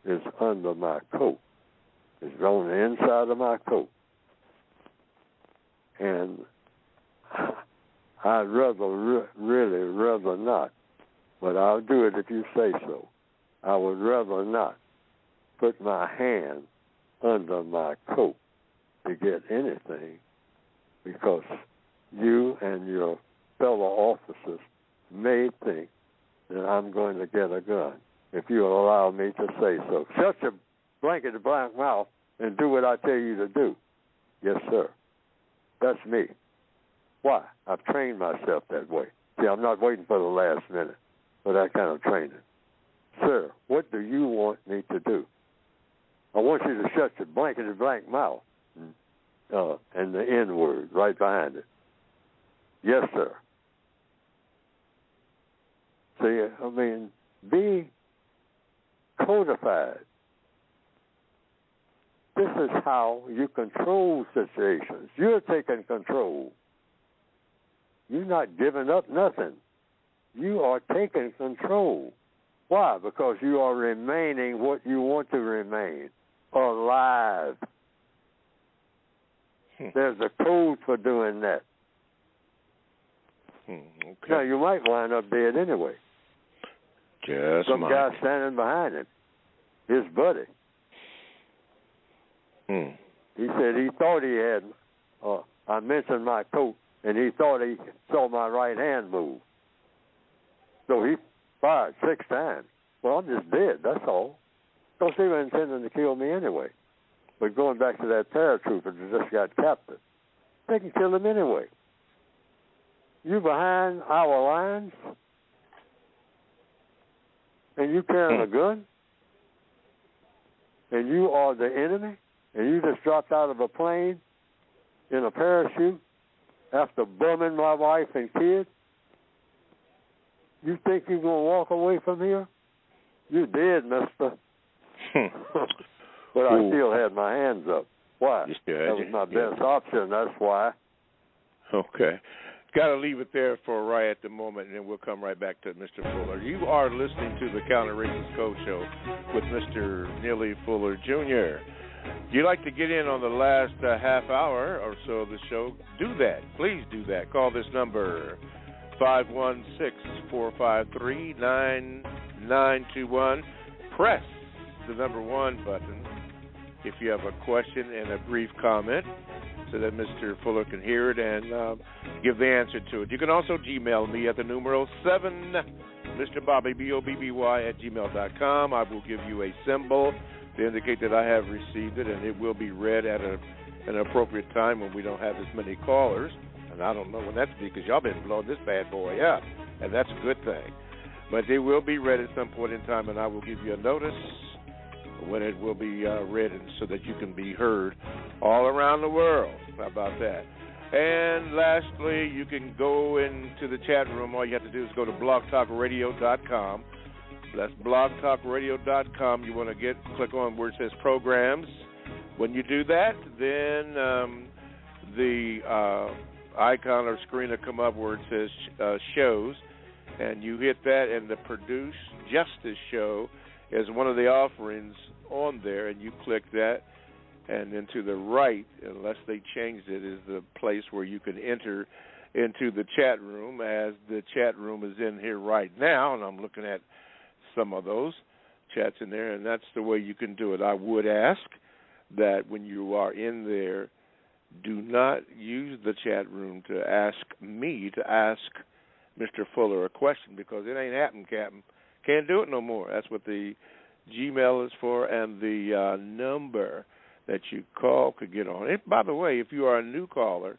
is under my coat. It's on the inside of my coat. And I'd really rather not, but I'll do it if you say so. I would rather not put my hand under my coat to get anything because you and your fellow officers may think that I'm going to get a gun if you allow me to say so. Shut your blankety blank mouth and do what I tell you to do. Yes, sir. That's me. Why? I've trained myself that way. See, I'm not waiting for the last minute for that kind of training. Sir, what do you want me to do? I want you to shut your blankety blank mouth and the N word right behind it. Yes, sir. See, I mean, be codified. This is how you control situations. You're taking control. You're not giving up nothing. You are taking control. Why? Because you are remaining what you want to remain, alive. There's a code for doing that. Okay. Now, you might wind up dead anyway. Some guy standing behind him, his buddy. He said he thought he had, I mentioned my coat, and he thought he saw my right hand move. So he fired 6 times. Well, I'm just dead, that's all. Because they were intending to kill me anyway. But going back to that paratrooper that just got captured, they can kill him anyway. You behind our lines, and you carrying a gun, and you are the enemy, and you just dropped out of a plane in a parachute after bumming my wife and kids, you think you're going to walk away from here? You did, mister. But I still had my hands up. Why? That was my best option, that's why. Okay. Got to leave it there for right at the moment, and then we'll come right back to Mr. Fuller. You are listening to the Counter-Racist Code Show with Mr. Neely Fuller, Jr. If you'd like to get in on the last half hour or so of the show, do that. Please do that. Call this number, 516-453-9921. Press the number 1 button if you have a question and a brief comment, so that Mr. Fuller can hear it and give the answer to it. You can also Gmail me at the numero 7, Mr. Bobby, BOBBY, @gmail.com. I will give you a symbol to indicate that I have received it, and it will be read at an appropriate time when we don't have as many callers. And I don't know when that's because y'all been blowing this bad boy up, and that's a good thing. But it will be read at some point in time, and I will give you a notice when it will be read, and so that you can be heard all around the world. How about that? And lastly, you can go into the chat room. All you have to do is go to blogtalkradio.com. That's blogtalkradio.com. You want to click on where it says programs. When you do that, then the icon or screen will come up where it says shows, and you hit that, and the Produce Justice Show is one of the offerings on there, and you click that, and then to the right, unless they changed it, is the place where you can enter into the chat room, as the chat room is in here right now, and I'm looking at some of those chats in there, and that's the way you can do it. I would ask that when you are in there, do not use the chat room to ask me to ask Mr. Fuller a question, because it ain't happening, Captain. Can't do it no more. That's what the Gmail is for, and the number that you call could get on. And by the way, if you are a new caller,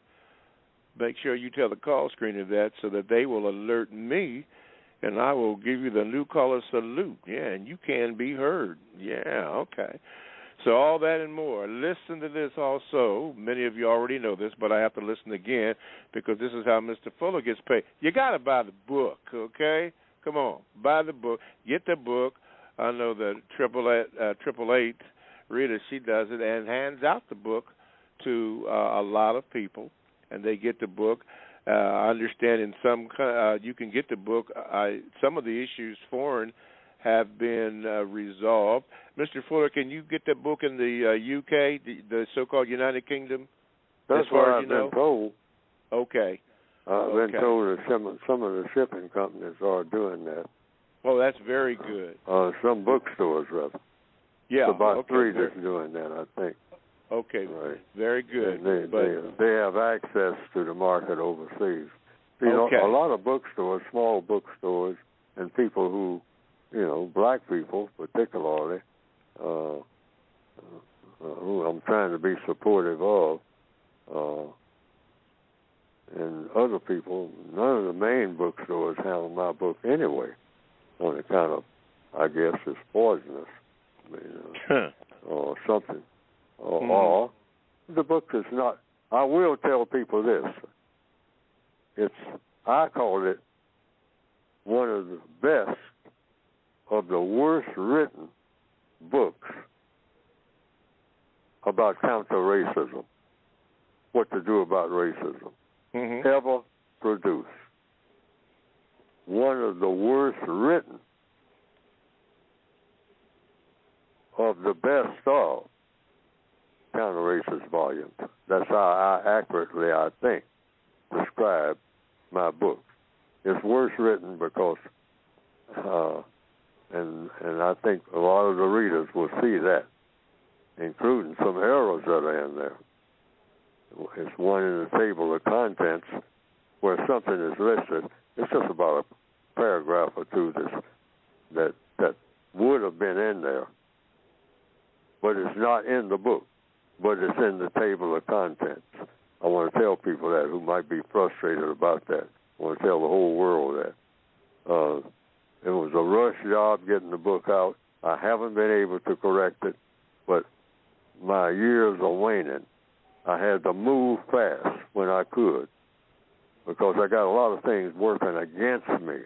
make sure you tell the call screener that, so that they will alert me, and I will give you the new caller salute. Yeah, and you can be heard. Yeah, okay. So all that and more. Listen to this also. Many of you already know this, but I have to listen again, because this is how Mr. Fuller gets paid. You got to buy the book, okay? Come on, buy the book. Get the book. I know that Triple Eight, Rita, she does it and hands out the book to a lot of people, and they get the book. I understand in some you can get the book. Some of the issues foreign have been resolved. Mr. Fuller, can you get that book in the UK, the so-called United Kingdom? That's what I've been told. Okay. I've been told that some of the shipping companies are doing that. Oh, that's very good. Some bookstores, rather. Yeah. It's about 3 that's doing that, I think. Okay. Right. Very good. They have access to the market overseas. See, a lot of bookstores, small bookstores, and people who, black people particularly, who I'm trying to be supportive of, and other people, none of the main bookstores handle my book anyway, on account of, I guess, it's poisonous, or something. Or the book is not. I will tell people this. I call it one of the best of the worst written books about counter-racism, what to do about racism, ever produced. One of the worst written of the best of counter-racist volumes. That's how I accurately, I think, describe my book. It's worse written because, and I think a lot of the readers will see that, including some errors that are in there. It's one in the table of contents where something is listed. It's just about a paragraph or two that would have been in there, but it's not in the book, but it's in the table of contents. I want to tell people that who might be frustrated about that. I want to tell the whole world that. It was a rush job getting the book out. I haven't been able to correct it, but my years are waning. I had to move fast when I could because I got a lot of things working against me,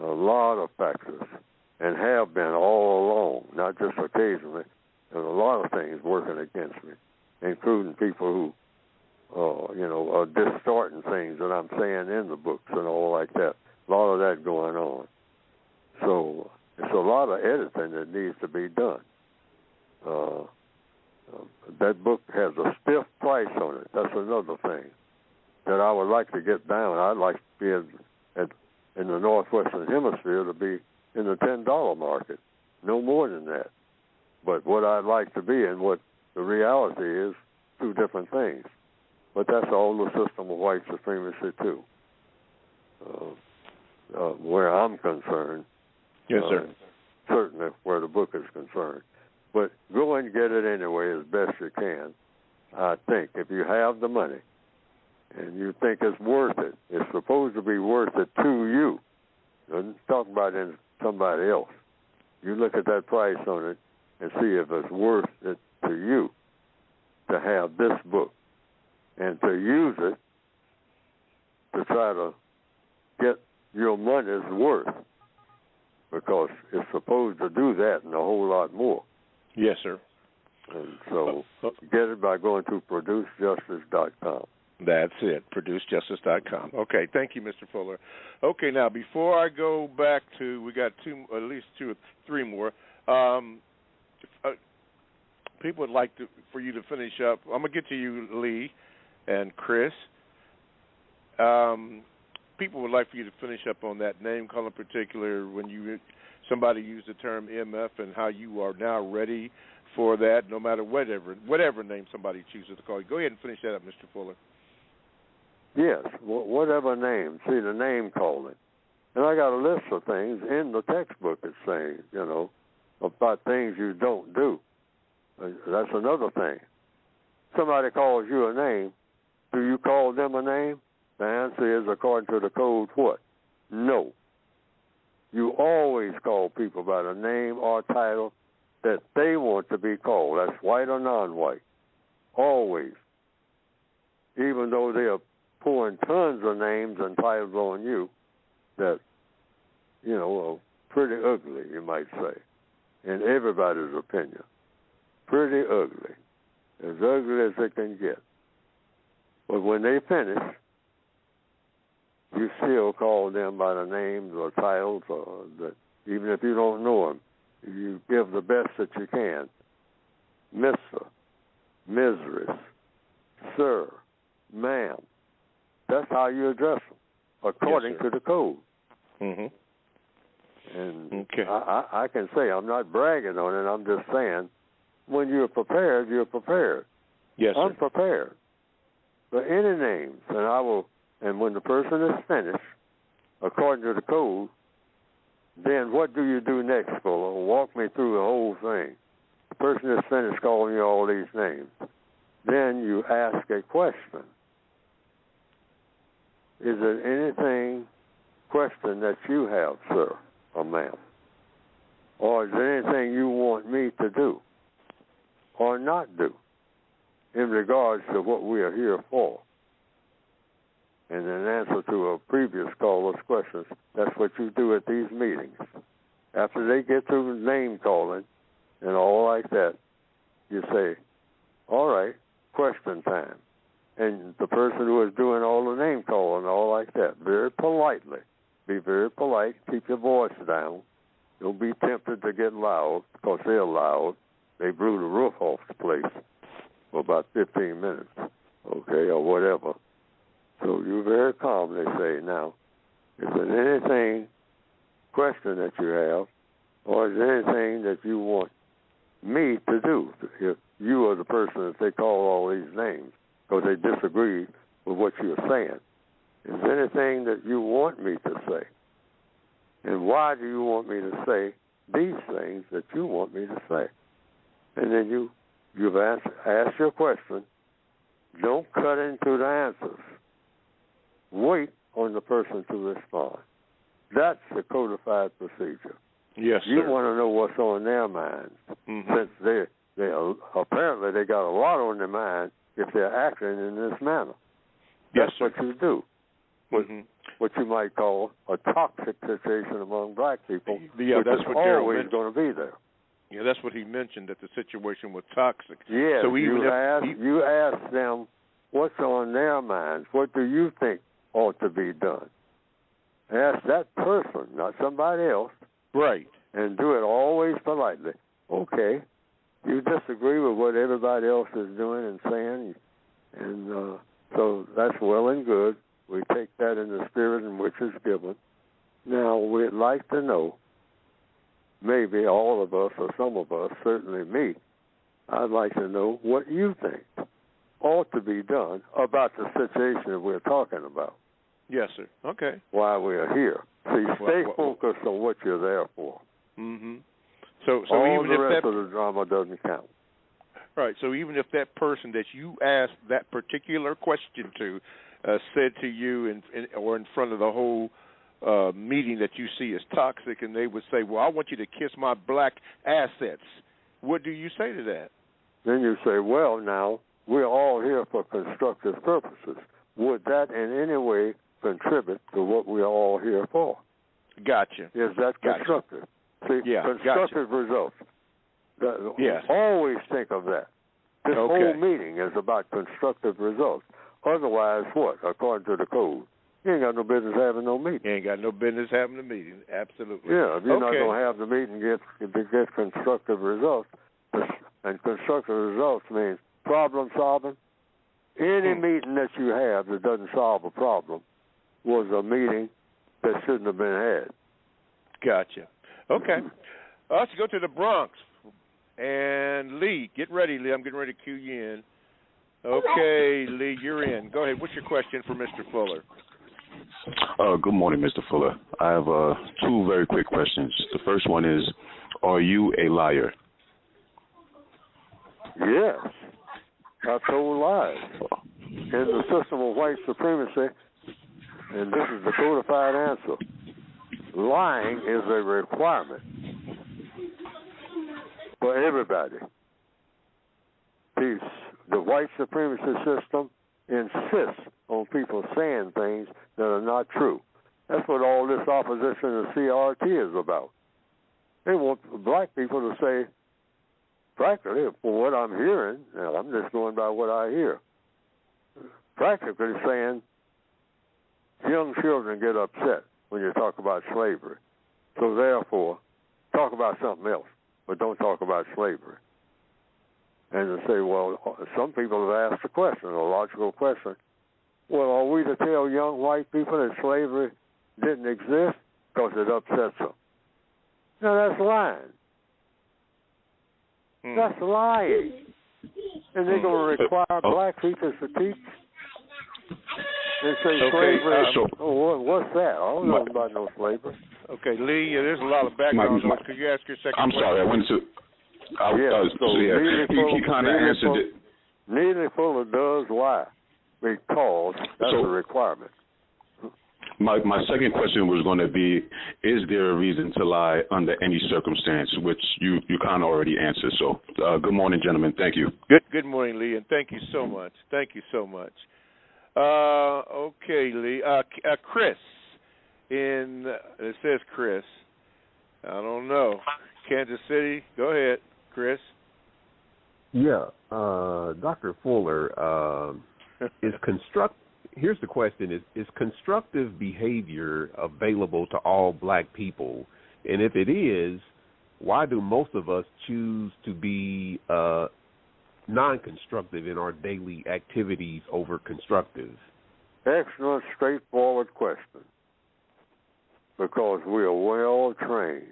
a lot of factors, and have been all along, not just occasionally. There's a lot of things working against me, including people who, are distorting things that I'm saying in the books and all like that. A lot of that going on. So it's a lot of editing that needs to be done. That book has a stiff price on it. That's another thing that I would like to get down. I'd like to be in the Northwestern Hemisphere to be in the $10 market, no more than that. But what I'd like to be and what the reality is, two different things. But that's all the system of white supremacy, too. Where I'm concerned. Yes, sir. Certainly where the book is concerned. But go and get it anyway as best you can. I think if you have the money and you think it's worth it, it's supposed to be worth it to you. Don't talk about somebody else. You look at that price on it and see if it's worth it to you to have this book and to use it to try to get your money's worth, because it's supposed to do that and a whole lot more. Yes, sir. And so get it by going to producejustice.com. That's it, producejustice.com. Okay, thank you, Mr. Fuller. Okay, now, before I go back to, we got at least two or three more. People would like for you to finish up. I'm going to get to you, Lee and Chris. People would like for you to finish up on that name call in particular when somebody used the term MF and how you are now ready for that, no matter whatever name somebody chooses to call you. Go ahead and finish that up, Mr. Fuller. Yes, whatever name. See, the name calling. And I got a list of things in the textbook that's saying, about things you don't do. That's another thing. Somebody calls you a name. Do you call them a name? The answer is, according to the code, what? No. You always call people by the name or title that they want to be called. That's white or non-white. Always. Even though they are pouring tons of names and titles on you that, are pretty ugly, you might say, in everybody's opinion. Pretty ugly. As ugly as it can get. But when they finish, you still call them by the names or titles, or that, even if you don't know them, you give the best that you can. Mr., Mrs., Sir, Ma'am. That's how you address them, according to the code. Mm-hmm. And okay. I can say, I'm not bragging on it, I'm just saying, when you're prepared, you're prepared. Yes, sir. I'm prepared. For any names, and when the person is finished, according to the code, then what do you do next, Fuller? Walk me through the whole thing. The person is finished calling you all these names. Then you ask a question. Is there question that you have, sir or ma'am? Or is there anything you want me to do or not do in regards to what we are here for? And in answer to a previous caller's questions, that's what you do at these meetings. After they get through name calling and all like that, you say, all right, question time. And the person who is doing all the name calling and all like that, very politely, be very polite, keep your voice down. Don't be tempted to get loud, because they're loud. They blew the roof off the place for about 15 minutes, okay, or whatever. So you're very calm, they say. Now, is there question that you have, or is there anything that you want me to do? If you are the person that they call all these names, because they disagree with what you're saying. Is there anything that you want me to say? And why do you want me to say these things that you want me to say? And then you've asked your question. Don't cut into the answers. Wait on the person to respond. That's the codified procedure. Yes, you sir. want to know what's on their minds, since they apparently they got a lot on their mind if they're acting in this manner. That's what you do. What you might call a toxic situation among black people, which that's is what always going to be there. Yeah, that's what he mentioned, that the situation was toxic. Yes, so you ask them what's on their minds. What do you think ought to be done? Ask that person, not somebody else. Right. And do it always politely. Okay, you disagree with what everybody else is doing and saying, and so that's well and good. We take that in the spirit in which it's given. Now, we'd like to know, maybe all of us or some of us, certainly me, I'd like to know what you think ought to be done about the situation that we're talking about. Yes, sir. Okay. While we're here. See, stay focused on what you're there for. Mm-hmm. So all even the if rest that of the drama doesn't count. Right. So even if that person that you asked that particular question to said to you or in front of the whole meeting that you see is toxic, and they would say, well, I want you to kiss my black assets, what do you say to that? Then you say, well, now, we're all here for constructive purposes. Would that in any way contribute to what we're all here for? Gotcha. Is that constructive? See, constructive results. Always think of that. This whole meeting is about constructive results. Otherwise, what? According to the code, you ain't got no business having no meeting. You ain't got no business having a meeting. Absolutely. Yeah, if you're not Okay. going to have the meeting, get constructive results. And constructive results means problem solving. Any meeting that you have that doesn't solve a problem was a meeting that shouldn't have been had. Gotcha. Okay. Let's go to the Bronx. And Lee, get ready, Lee. I'm getting ready to cue you in. Okay, Lee, you're in. Go ahead. What's your question for Mr. Fuller? Good morning, Mr. Fuller. I have two very quick questions. The first one is, are you a liar? Yes. I told lies. In the system of white supremacy, and this is the codified answer, lying is a requirement for everybody. The white supremacy system insists on people saying things that are not true. That's what all this opposition to CRT is about. They want black people to say, practically, for what I'm hearing, and I'm just going by what I hear, practically saying young children get upset when you talk about slavery. So therefore, talk about something else, but don't talk about slavery. And to say, well, some people have asked a question, a logical question. Well, are we to tell young white people that slavery didn't exist because it upsets them? No, that's lying. That's lying. And they're going to require black people to teach and say slavery. What's that? I don't know about no slavery. Okay, Lee, there's a lot of background noise. Could you ask your second question? I'm sorry, I went to... he kind of answered it. Neely Fuller does lie because that's a requirement. My second question was going to be, is there a reason to lie under any circumstance, which you kind of already answered. So good morning, gentlemen. Thank you. Good morning, Lee, and thank you so much. Thank you so much. Okay, Lee. Chris, it says Chris. I don't know. Kansas City. Go ahead, Chris. Yeah, Dr. Fuller, here's the question, is constructive behavior available to all black people? And if it is, why do most of us choose to be non-constructive in our daily activities over constructive? Excellent, straightforward question. Because we are well trained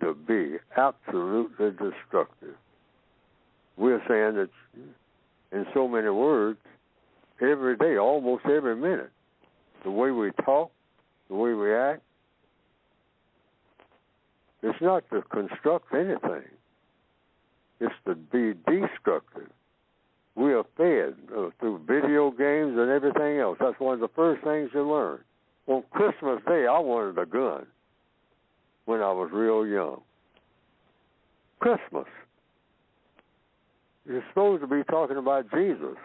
to be absolutely destructive. We're saying that in so many words, every day, almost every minute, the way we talk, the way we act, it's not to construct anything. It's to be destructive. We are fed through video games and everything else. That's one of the first things you learn. On Christmas Day, I wanted a gun when I was real young. Christmas. You're supposed to be talking about Jesus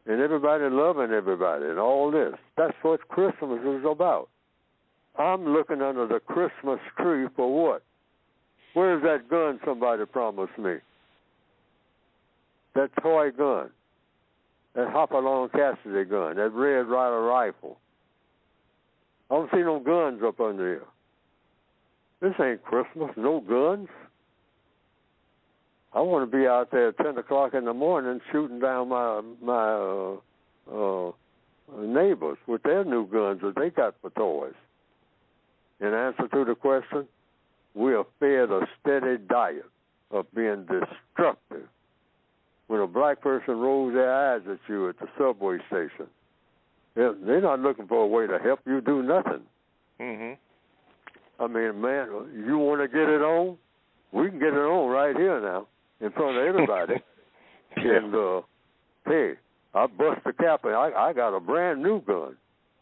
and everybody loving everybody and all this. That's what Christmas is about. I'm looking under the Christmas tree for what? Where's that gun somebody promised me? That toy gun. That Hopalong Cassidy gun. That Red Ryder rifle. I don't see no guns up under here. This ain't Christmas. No guns. I want to be out there at 10 o'clock in the morning shooting down my neighbors with their new guns that they got for toys. In answer to the question, we are fed a steady diet of being destructive. When a black person rolls their eyes at you at the subway station, they're not looking for a way to help you do nothing. Mm-hmm. I mean, man, you want to get it on? We can get it on right here now in front of everybody. And, hey, I bust the cap, and I got a brand new gun,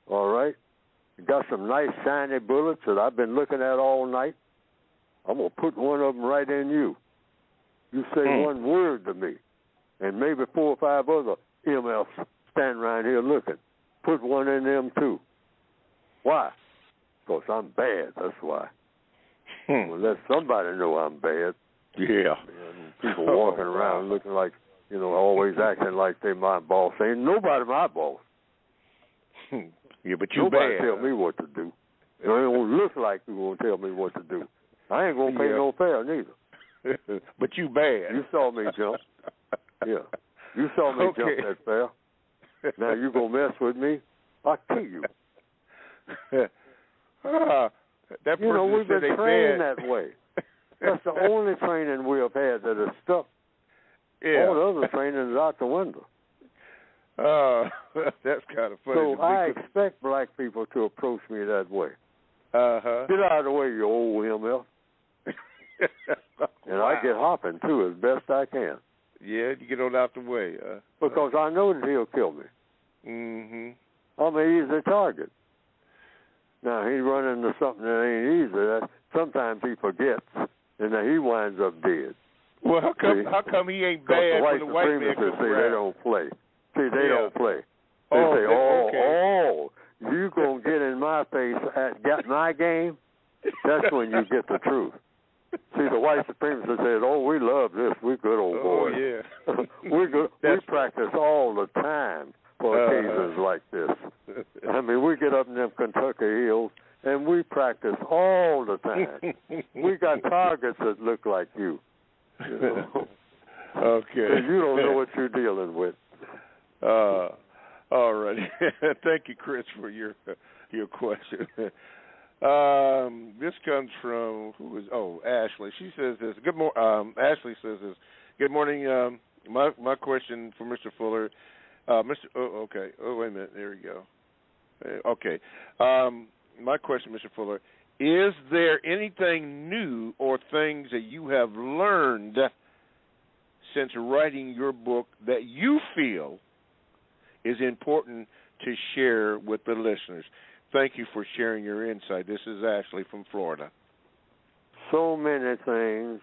all right? Got some nice shiny bullets that I've been looking at all night. I'm going to put one of them right in you. You say one word to me, and maybe 4 or 5 other MFs standing around here looking. Put one in them, too. Why? Because I'm bad, that's why. Well, let somebody know I'm bad. Yeah. And people walking around looking like You know, always acting like they my boss. Ain't nobody my boss. Yeah, but you nobody bad. tell me what to do. It don't look like you gonna tell me what to do. I ain't gonna pay no fare neither. But you bad. You saw me jump. Yeah. You saw me jump that fare. Now you gonna mess with me? I'll kill you. That you know, we've been trained bad. that way. That's the only training we have had that has stuck. Yeah. All the other training is out the window. That's kind of funny. So I expect black people to approach me that way. Uh-huh. Get out of the way, you old MF. And I get hopping, too, as best I can. Yeah, you get on out the way. Because I know that he'll kill me. Mm-hmm. I'm an easy target. Now, he's running into something that ain't easy. Sometimes he forgets, and then he winds up dead. Well, how come he ain't bad when the white man comes around? They don't play. See, they don't play. They say, you going to get in my face got my game? That's when you get the truth. See, the white supremacists said, we love this. We're good old boys. Oh, yeah. We're good. We practice all the time for occasions like this. I mean, we get up in them Kentucky hills, and we practice all the time. We got targets that look like you. You know? Okay. And you don't know what you're dealing with. All right. Thank you, Chris, for your question. This comes from Ashley. She says this. Ashley says this. Good morning. My question for Mr. Fuller. Okay. Oh, wait a minute. There we go. Okay. My question, Mr. Fuller, is there anything new or things that you have learned since writing your book that you feel is important to share with the listeners? Thank you for sharing your insight. This is Ashley from Florida. So many things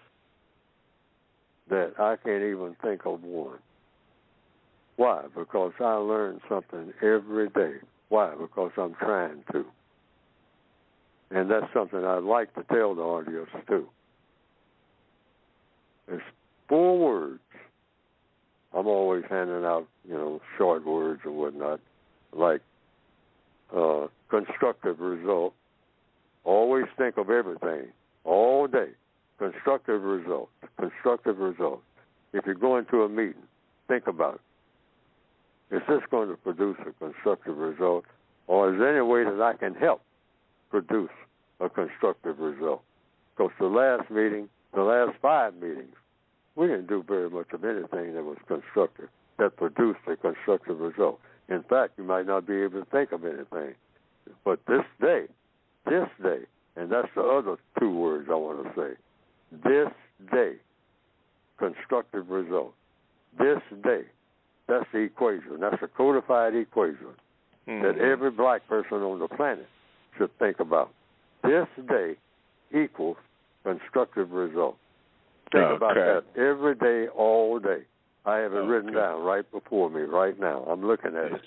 that I can't even think of one. Why? Because I learn something every day. Why? Because I'm trying to. And that's something I'd like to tell the audience, too. It's 4 words. I'm always handing out, short words and whatnot, like constructive result. Always think of everything, all day. Constructive result, constructive result. If you're going to a meeting, think about it. Is this going to produce a constructive result, or is there any way that I can help produce a constructive result? Because the last 5 meetings, we didn't do very much of anything that was constructive, that produced a constructive result. In fact, you might not be able to think of anything. But this day, and that's the other 2 words I want to say, this day, constructive result. This day, that's the equation. That's a codified equation that every black person on the planet should think about. This day equals constructive result. Think about that every day, all day. I have it written down right before me right now. I'm looking at it.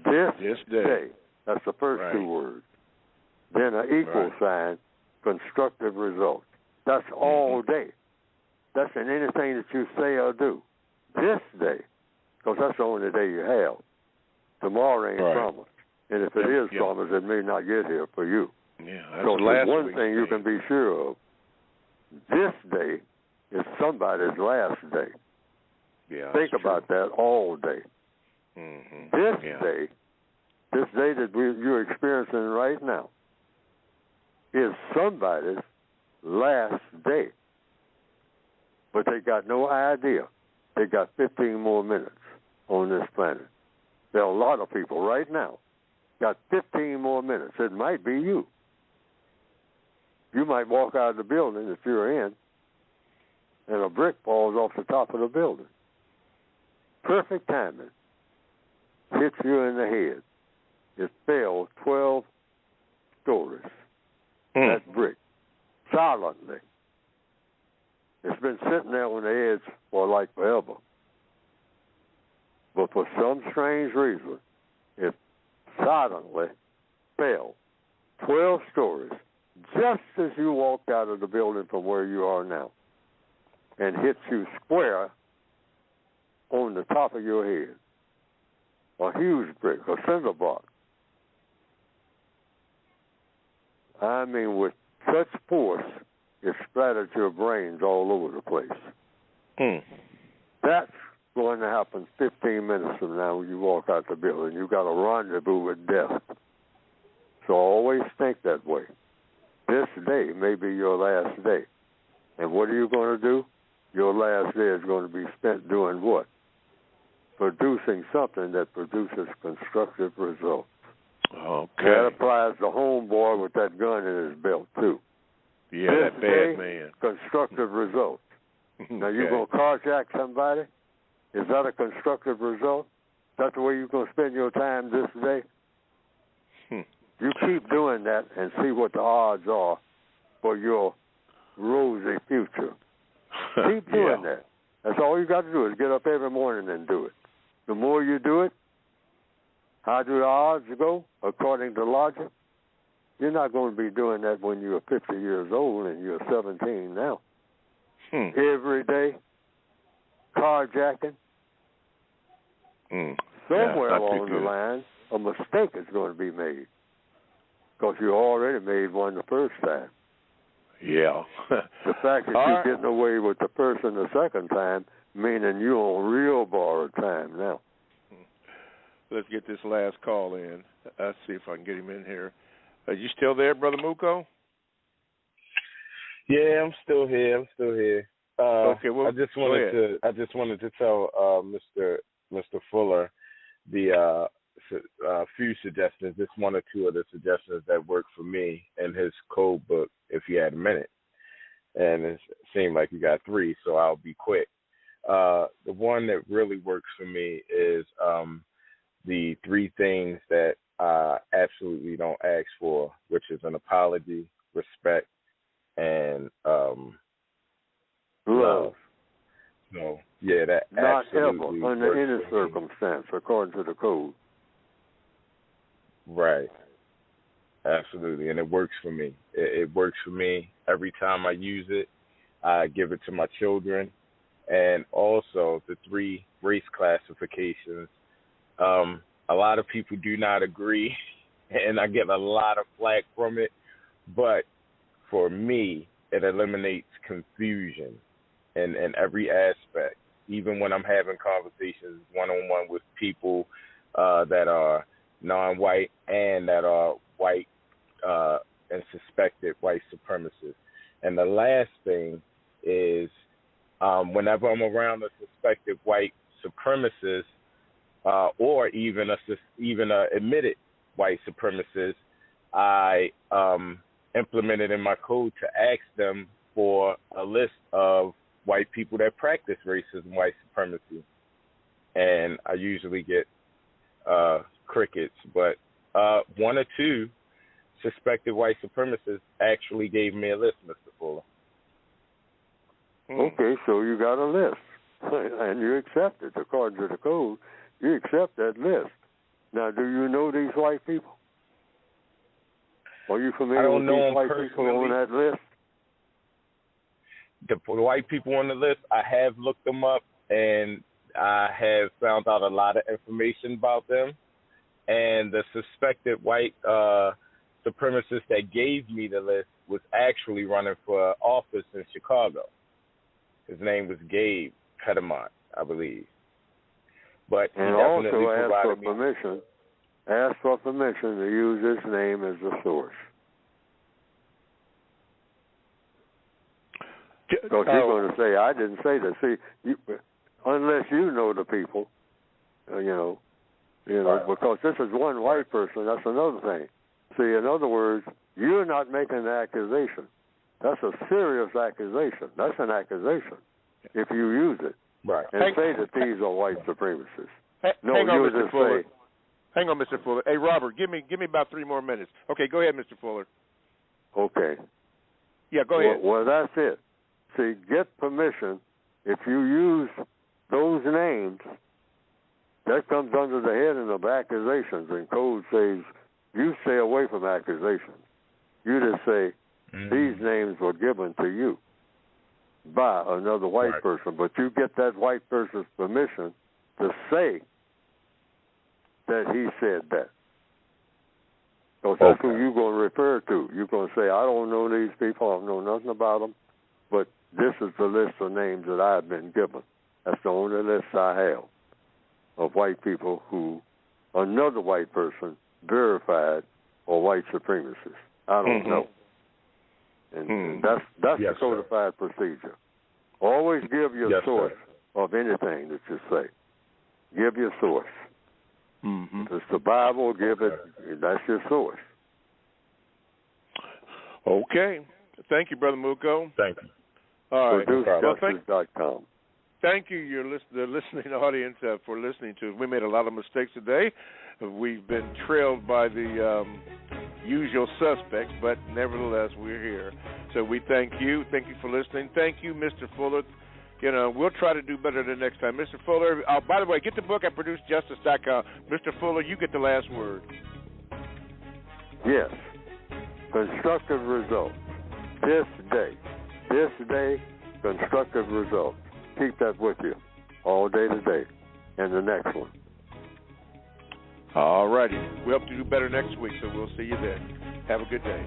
This day. That's the first 2 words. Then an equal sign, constructive result. That's all day. That's in anything that you say or do. This day, because that's the only day you have. Tomorrow ain't promised. And if it is promised, it may not get here for you. Yeah, so there's one thing you can be sure of. This day is somebody's last day. Yeah, think about that all day. This day that you're experiencing right now, is somebody's last day. But they got no idea. They got 15 more minutes on this planet. There are a lot of people right now got 15 more minutes. It might be you. You might walk out of the building that you're in, and a brick falls off the top of the building. Perfect timing. Hits you in the head. It fell 12 stories. That brick. Silently. It's been sitting there on the edge for like forever. But for some strange reason, it silently fell 12 stories just as you walked out of the building from where you are now and hit you square on the top of your head, a huge brick, a cinder block. I mean, with such force, it splattered your brains all over the place. That's going to happen 15 minutes from now when you walk out the building. You got a rendezvous with death. So always think that way. This day may be your last day. And what are you going to do? Your last day is going to be spent doing what? Producing something that produces constructive results. Okay. That applies to homeboy with that gun in his belt, too. Yeah, this that day, bad man. Constructive results. Now, you Okay. going to carjack somebody? Is that a constructive result? Is that the way you're going to spend your time this day? You keep doing that and see what the odds are for your rosy future. Keep doing that. That's all you got to do is get up every morning and do it. The more you do it, how do the odds go according to logic? You're not going to be doing that when you're 50 years old and you're 17 now. Every day, carjacking. Somewhere along the line, a mistake is going to be made because you already made one the first time. Yeah. The fact that you're getting away with the person the second time, meaning you're on real borrowed time now. Let's get this last call in. Let's see if I can get him in here. Are you still there, Brother Muko? Yeah, I'm still here. Okay, well, I just wanted to tell Mr. Fuller the few suggestions, just one or two of the suggestions that worked for me in his code book, if you had a minute. And it seemed like you got three, so I'll be quick. The one that really works for me is the three things that I absolutely don't ask for, which is an apology, respect, and love. So, yeah, that not absolutely ever under any works for me. circumstance, according to the code. Right. Absolutely, and it works for me. It works for me every time I use it. I give it to my children, and also the three race classifications. A lot of people do not agree, and I get a lot of flack from it, but for me, it eliminates confusion in every aspect, even when I'm having conversations one-on-one with people that are non-white and that are white and suspected white supremacists. And the last thing is whenever I'm around a suspected white supremacist or even a admitted white supremacist, I implemented in my code to ask them for a list of white people that practice racism, white supremacy. And I usually get crickets, but one or two suspected white supremacists actually gave me a list, Mr. Fuller. Okay, so you got a list, and you accept it according to the code. You accept that list. Now, do you know these white people? Are you familiar with these white people on that list? The white people on the list, I have looked them up, and I have found out a lot of information about them. And the suspected white supremacist that gave me the list was actually running for office in Chicago. His name was Gabe Pedamont, I believe. But he definitely provided me. Ask for permission to use his name as the source. Because he's going to say, I didn't say that. See, unless you know the people, because this is one white person, that's another thing. See, in other words, you're not making an accusation. That's a serious accusation. That's an accusation if you use it. Right. And say that these are white supremacists. Hang on, Mr. Fuller. Hang on, Mr. Fuller. Hey, Robert, give me about 3 more minutes. Okay, go ahead, Mr. Fuller. Okay. Yeah, go ahead. Well, that's it. See, get permission. If you use those names, that comes under the heading of accusations, and code says you stay away from accusations. You just say these names were given to you by another white person, but you get that white person's permission to say that he said that. Because that's who you're going to refer to. You're going to say, I don't know these people, I don't know nothing about them, but this is the list of names that I've been given. That's the only list I have of white people who another white person verified are white supremacists. I don't know. And that's the codified procedure. Always give your source of anything that you say. Give your source. If it's the Bible, give it. That's your source. Okay. Thank you, Brother Muko. Thank you. All right. ProduceJustice.com. Thank you, the listening audience, for listening to us. We made a lot of mistakes today. We've been trailed by the usual suspects, but nevertheless, we're here. So we thank you. Thank you for listening. Thank you, Mr. Fuller. You know, we'll try to do better the next time. Mr. Fuller, by the way, get the book at ProduceJustice.com. Mr. Fuller, you get the last word. Yes. Constructive results. This day, constructive results. Keep that with you all day today and the next one. All righty. We hope to do better next week, so we'll see you then. Have a good day.